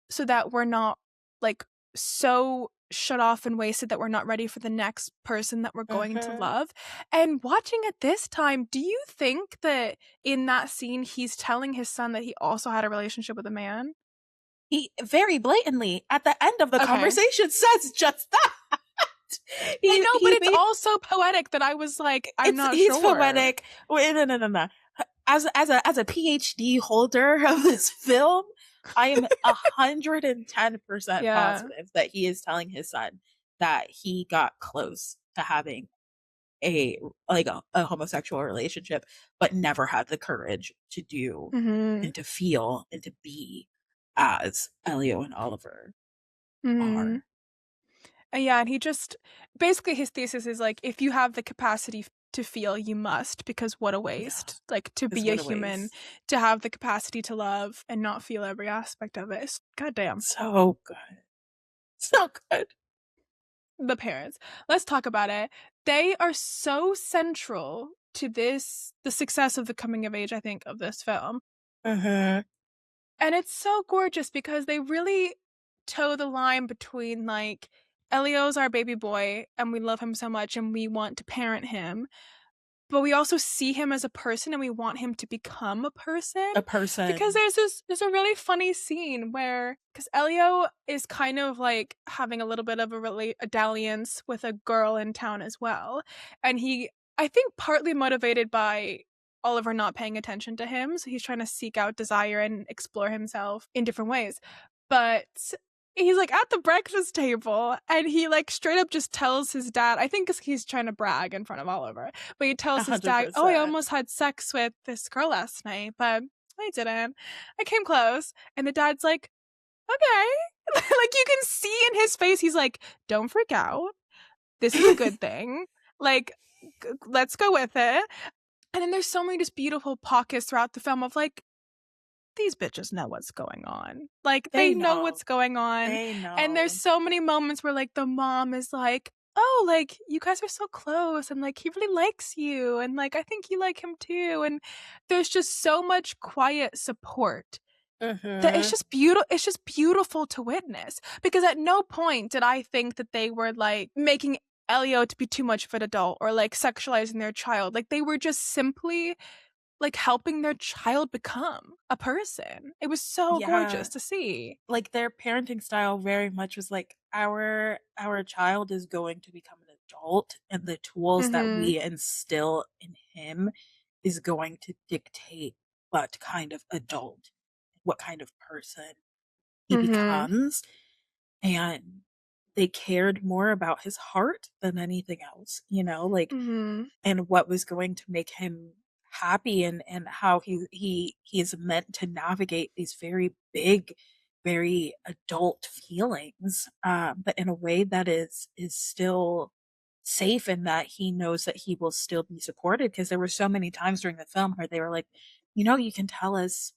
so that we're not like so shut off and wasted that we're not ready for the next person that we're going to Mhm. love. And watching it this time, do you think that in that scene he's telling his son that he also had a relationship with a man? He very blatantly at the end of the Okay. conversation says just that. I know, but He it's made all so poetic that I was like, I'm it's not he's sure. poetic. Wait, no, no, no, no. As a PhD holder of this film, I am 110% Yeah. positive that he is telling his son that he got close to having a like a homosexual relationship, but never had the courage to do Mhm. and to feel and to be as Elio and Oliver Mhm. are. Yeah, and he just basically his thesis is like if you have the capacity to feel, you must, because what a waste. Yes, Like to is be a what a human, waste. to have the capacity to love and not feel every aspect of it. Goddamn. So good, so good. The parents. Let's talk about it. They are so central to the success of the coming of age, I think, of this film. Uh-huh. And it's so gorgeous because they really toe the line between like Elio's our baby boy and we love him so much and we want to parent him, but we also see him as a person and we want him to become a person. A Because person. there's a really funny scene where because Elio is kind of like having a little bit of a dalliance with a girl in town as well, and he I think partly motivated by Oliver not paying attention to him, so he's trying to seek out desire and explore himself in different ways. But he's like at the breakfast table and he like straight up just tells his dad, I think 'cause he's trying to brag in front of Oliver, but he tells his dad, "Oh, I 100%. almost had sex with this girl last night, but I didn't. I came close." And the dad's like, "Okay." Like you can see in his face, he's like, "Don't freak out. This is a good thing. Like, let's go with it." And then there's so many just beautiful pockets throughout the film of like these bitches know what's going on. Like, They they know know. what's going on. They And there's know. so many moments where, like, the mom is like, oh, like, you guys are so close, and, like, he really likes you, and, like, I think you like him too, and there's just so much quiet support that Mhm. it's just beautiful to witness, because at no point did I think that they were, like, making Elio to be too much of an adult or, like, sexualizing their child. Like, they were just simply, like, helping their child become a person. It was so Yeah. gorgeous to see. Like, their parenting style very much was like, our child is going to become an adult, and the tools that Mhm. we instill in him is going to dictate what kind of adult, what kind of person he Mhm. becomes, and they cared more about his heart than anything else, like, Mhm. and what was going to make him happy, and how he is meant to navigate these very big, very adult feelings, but in a way that is still safe, and that he knows that he will still be supported, because there were so many times during the film where they were like, "You can tell us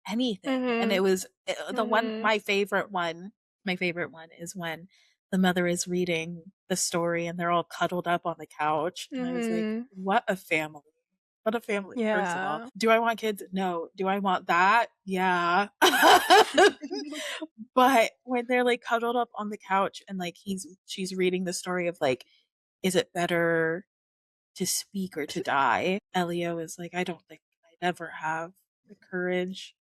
anything," and it Mhm. was, the one Mhm. my favorite one is when the mother is reading the story and they're all cuddled up on the couch, and I was like, Mhm. "What a family. What a family." First of all, Yeah. do I want kids? No. Do I want that? Yeah. But when they're, like, cuddled up on the couch, and, like, she's reading the story of, like, is it better to speak or to die? Elio is like, "I don't think I'd ever have the courage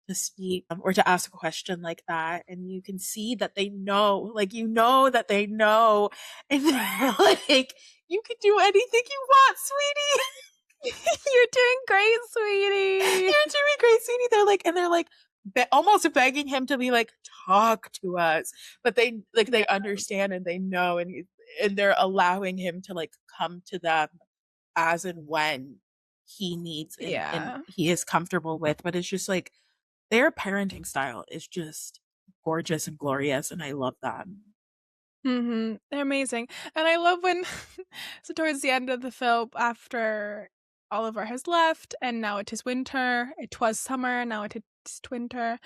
to speak, or to ask a question like that," and you can see that they know, like, that they know, and they're like, "You can do anything you want, sweetie. You're doing great, sweetie. You're doing great, sweetie." They're like almost begging him to be like, "Talk to us," but they Yeah. understand, and they know, and they're allowing him to, like, come to them as and when he needs, and Yeah. he is comfortable with, but it's just like, their parenting style is just gorgeous and glorious, and I love that. Mhm. They're amazing. And I love when so towards the end of the film, after Oliver has left and now it is winter, it was summer, now it is winter,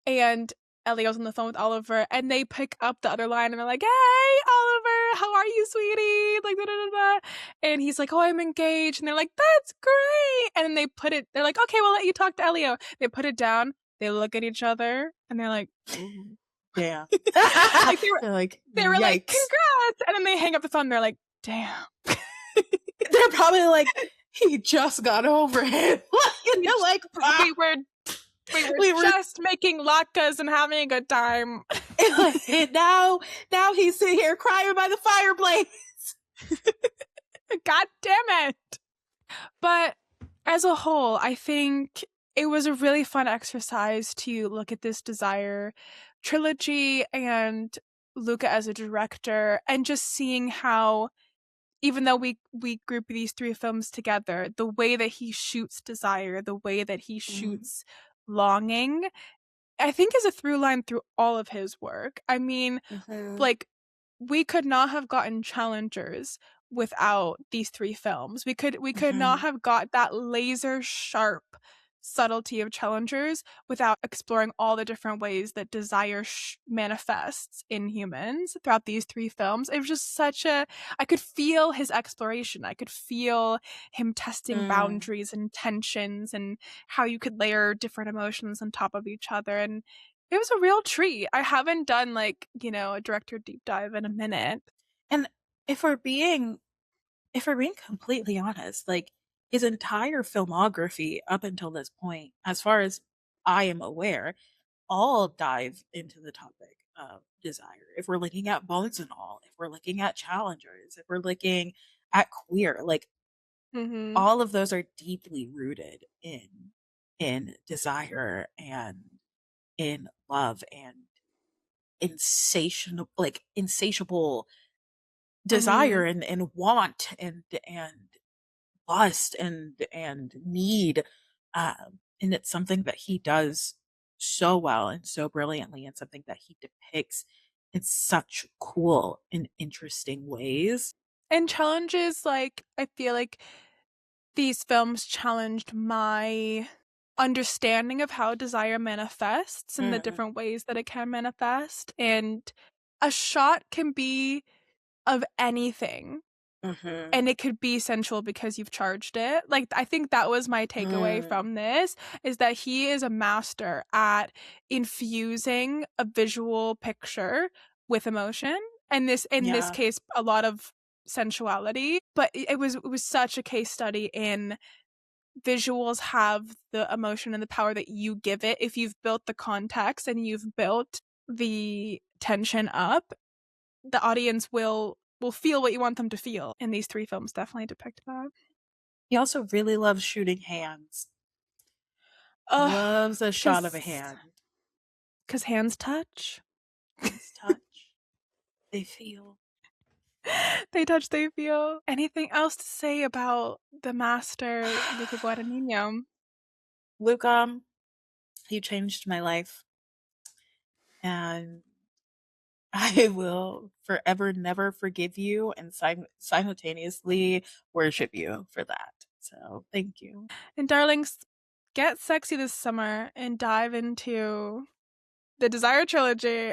and Elio's on the phone with Oliver, and they pick up the other line, and they're like, "Hey, Oliver, how are you, sweetie?" Like, da, da, da, da. And he's like, "Oh, I'm engaged." And they're like, "That's great." And then they're like, "Okay, we'll let you talk to Elio." They put it down, they look at each other, and they're like, "Ooh." Yeah. Like, They're like, they were like, "Yikes." "Congrats." And then they hang up the phone, they're like, "Damn." They're probably like, "He just got over him." We They're like, "Ah, we were we were we were." just making latkes and having a good time. And now he's sitting here crying by the fireplace. God damn it. But as a whole, I think it was a really fun exercise to look at this Desire trilogy and Luca as a director, and just seeing how, even though we group these three films together, the way that he shoots Desire, the way that he Mhm. shoots Longing, I think is a through line through all of his work. I mean, Mhm. like, we could not have gotten Challengers without these three films. We could not Mhm. have got that laser sharp subtlety of Challengers without exploring all the different ways that desire manifests in humans throughout these three films. It was just I could feel his exploration. I could feel him testing Mm. boundaries and tensions and how you could layer different emotions on top of each other, and it was a real treat. I haven't done, like, a director deep dive in a minute. And if we're being if we're being completely honest, like, his entire filmography up until this point, as far as I am aware, all dive into the topic of desire. If we're looking at Bones and All, if we're looking at Challengers, if we're looking at Queer, like, Mhm. all of those are deeply rooted in desire, and in love, and insatiable desire, Mhm. and want, and lust, and need, and it's something that he does so well and so brilliantly, and something that he depicts in such cool and interesting ways. And challenges, like, I feel like these films challenged my understanding of how desire manifests and the different ways that it can manifest. And a shot can be of anything. And it could be sensual because you've charged it. Like, I think that was my takeaway from this, is that he is a master at infusing a visual picture with emotion. And this, in this case, a lot of sensuality. But it was such a case study in visuals have the emotion and the power that you give it. If you've built the context and you've built the tension up, the audience will feel what you want them to feel. And these 3 films definitely depict that. He also really loves shooting hands. Loves a shot of a hand. Because hands touch. Hands touch. They feel. They touch, they feel. Anything else to say about the master, Luca Guadagnino? Luca, you changed my life. And I will forever never forgive you and simultaneously worship you for that. So thank you. And darlings, get sexy this summer and dive into the Desire Trilogy.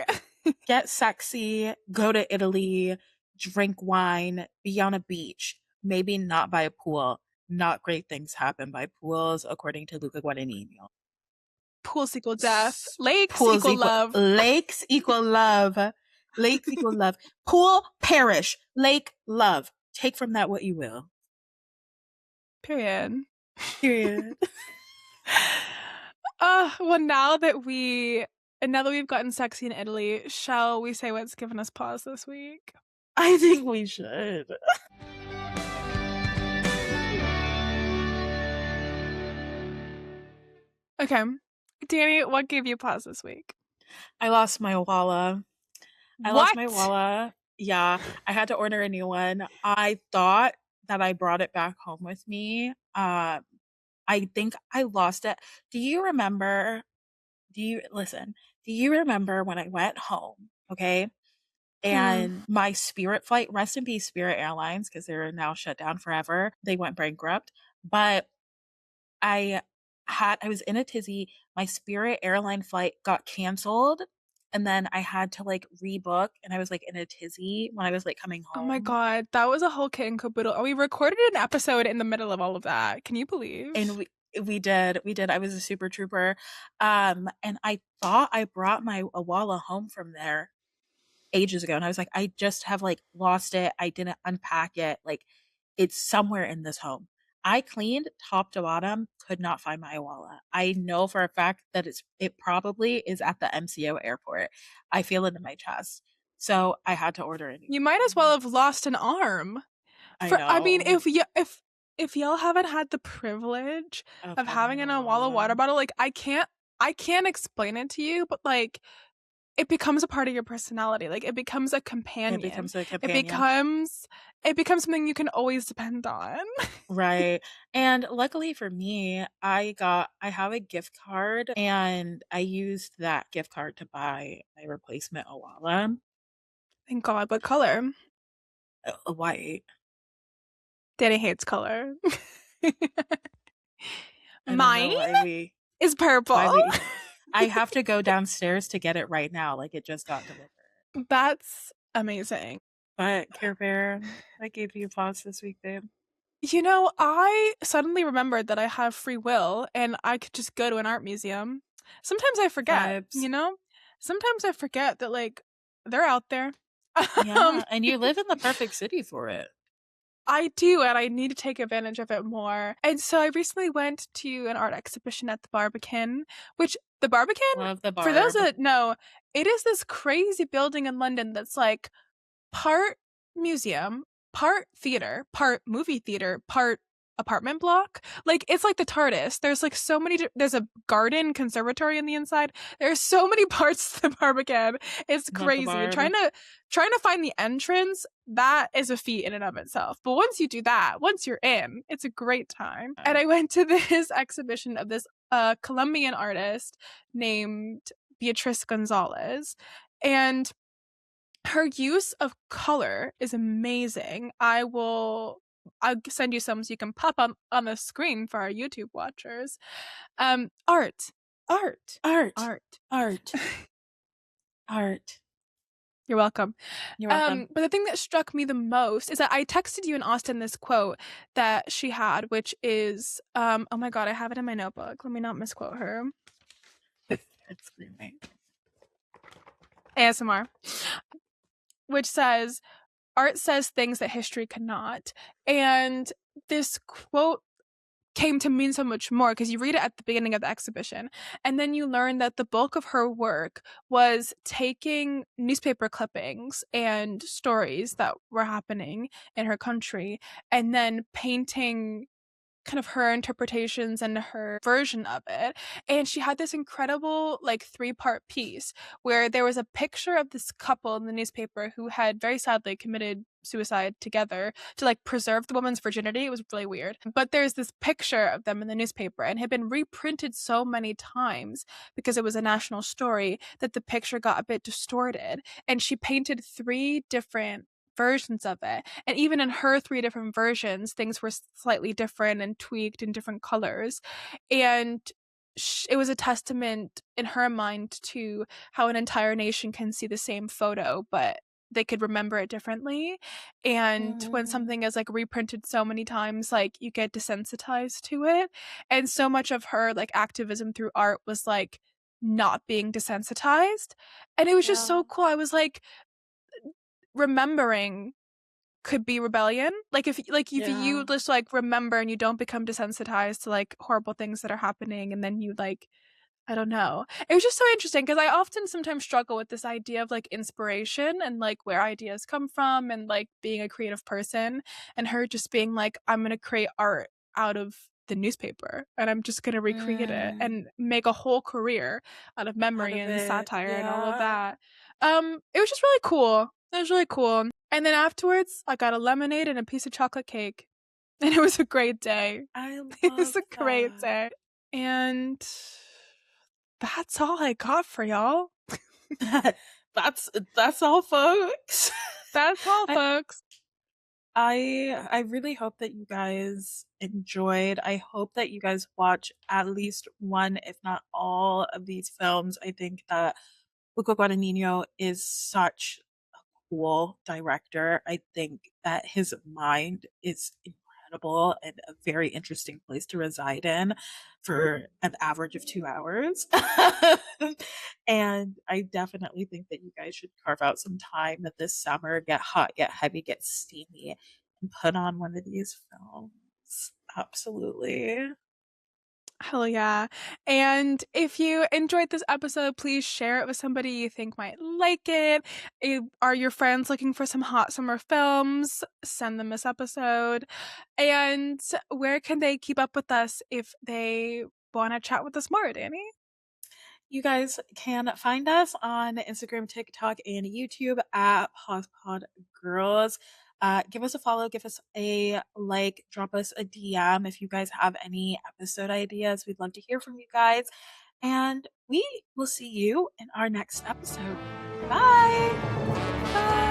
Get sexy, go to Italy, drink wine, be on a beach, maybe not by a pool. Not great things happen by pools, according to Luca Guadagnino. Pools equal death. Lakes equal love. Lakes equal love. Lakes equal love. Pool, perish. Lake, love. Take from that what you will. Period. Well, now that we've gotten sexy in Italy, shall we say what's given us pause this week? I think we should. Okay. Dani, what gave you pause this week? I lost my wallet. Lost my wallet. Yeah, I had to order a new one. I thought that I brought it back home with me. I think I lost it. Do you remember when I went home, okay? And my Spirit flight, rest in peace Spirit Airlines, because they're now shut down forever. They went bankrupt. But I was in a tizzy. My Spirit airline flight got canceled. And then I had to like rebook, and I was like in a tizzy when I was like coming home. Oh my god, that was a whole kit and caboodle. And we recorded an episode in the middle of all of that. Can you believe? And we did. I was a super trooper. And I thought I brought my Awala home from there ages ago. And I was like, I just have like lost it. I didn't unpack it. Like, it's somewhere in this home. I cleaned top to bottom, could not find my Awala. I know for a fact that it probably is at the MCO airport. I feel it in my chest. So I had to order it. You might as well have lost an arm. I mean, if y'all haven't had the privilege of having an Awala water bottle, like I can't explain it to you, but like it becomes a part of your personality. Like it becomes a companion. It becomes something you can always depend on. Right. And luckily for me, I have a gift card, and I used that gift card to buy my replacement Awala. Thank God. What color? White. Dani hates color. Mine is purple. I have to go downstairs to get it right now. Like, it just got delivered. That's amazing. But Care Bear, I gave you pause this week, babe. You know, I suddenly remembered that I have free will and I could just go to an art museum. Sometimes I forget, you know? Sometimes I forget that, like, they're out there. Yeah, and you live in the perfect city for it. I do, and I need to take advantage of it more. And so I recently went to an art exhibition at the Barbican, which the Barbican, love the Barb. For those that know, it is this crazy building in London that's like part museum, part theater, part movie theater, part apartment block. Like, it's like the TARDIS. There's like so many, there's a garden conservatory on the inside. There's so many parts to the Barbican. It's crazy. Trying to find the entrance, that is a feat in and of itself. But once you do that, once you're in, it's a great time. And I went to this exhibition of this Colombian artist named Beatriz Gonzalez, and her use of color is amazing. I will I'll send you some so you can pop on the screen for our YouTube watchers. Art. You're welcome. You're welcome. But the thing that struck me the most is that I texted you and Austin this quote that she had, which is, oh my God, I have it in my notebook. Let me not misquote her. It's screaming. ASMR. Which says, art says things that history cannot. And this quote came to mean so much more because you read it at the beginning of the exhibition, and then you learn that the bulk of her work was taking newspaper clippings and stories that were happening in her country and then painting kind of her interpretations and her version of it. And she had this incredible like 3-part piece where there was a picture of this couple in the newspaper who had very sadly committed suicide together to like preserve the woman's virginity. It was really weird. But there's this picture of them in the newspaper and had been reprinted so many times because it was a national story that the picture got a bit distorted. And she painted 3 different versions of it, and even in her 3 different versions things were slightly different and tweaked in different colors, and it was a testament in her mind to how an entire nation can see the same photo but they could remember it differently. And when something is like reprinted so many times, like you get desensitized to it. And so much of her like activism through art was like not being desensitized, and it was just so cool. I was like, remembering could be rebellion. Like if you just like remember and you don't become desensitized to like horrible things that are happening, and then you like, I don't know. It was just so interesting because I often sometimes struggle with this idea of like inspiration and like where ideas come from and like being a creative person, and her just being like, I'm gonna create art out of the newspaper and I'm just gonna recreate it and make a whole career out of memory and satire and all of that. It was just really cool. It was really cool. And then afterwards, I got a lemonade and a piece of chocolate cake. And it was a great day. It was a great day. And that's all I got for y'all. That's all, folks. That's all, folks. I really hope that you guys enjoyed. I hope that you guys watch at least one, if not all, of these films. I think that Luca Guadagnino is such a cool director. I think that his mind is incredible and a very interesting place to reside in for an average of 2 hours. And I definitely think that you guys should carve out some time this summer, get hot, get heavy, get steamy, and put on one of these films. Absolutely. Hell yeah. And if you enjoyed this episode, please share it with somebody you think might like it. Are your friends looking for some hot summer films? Send them this episode. And where can they keep up with us if they want to chat with us more, Dani? You guys can find us on Instagram, TikTok, and YouTube at Pod Girls. Give us a follow, give us a like, drop us a DM if you guys have any episode ideas. We'd love to hear from you guys. And we will see you in our next episode. Bye. Bye.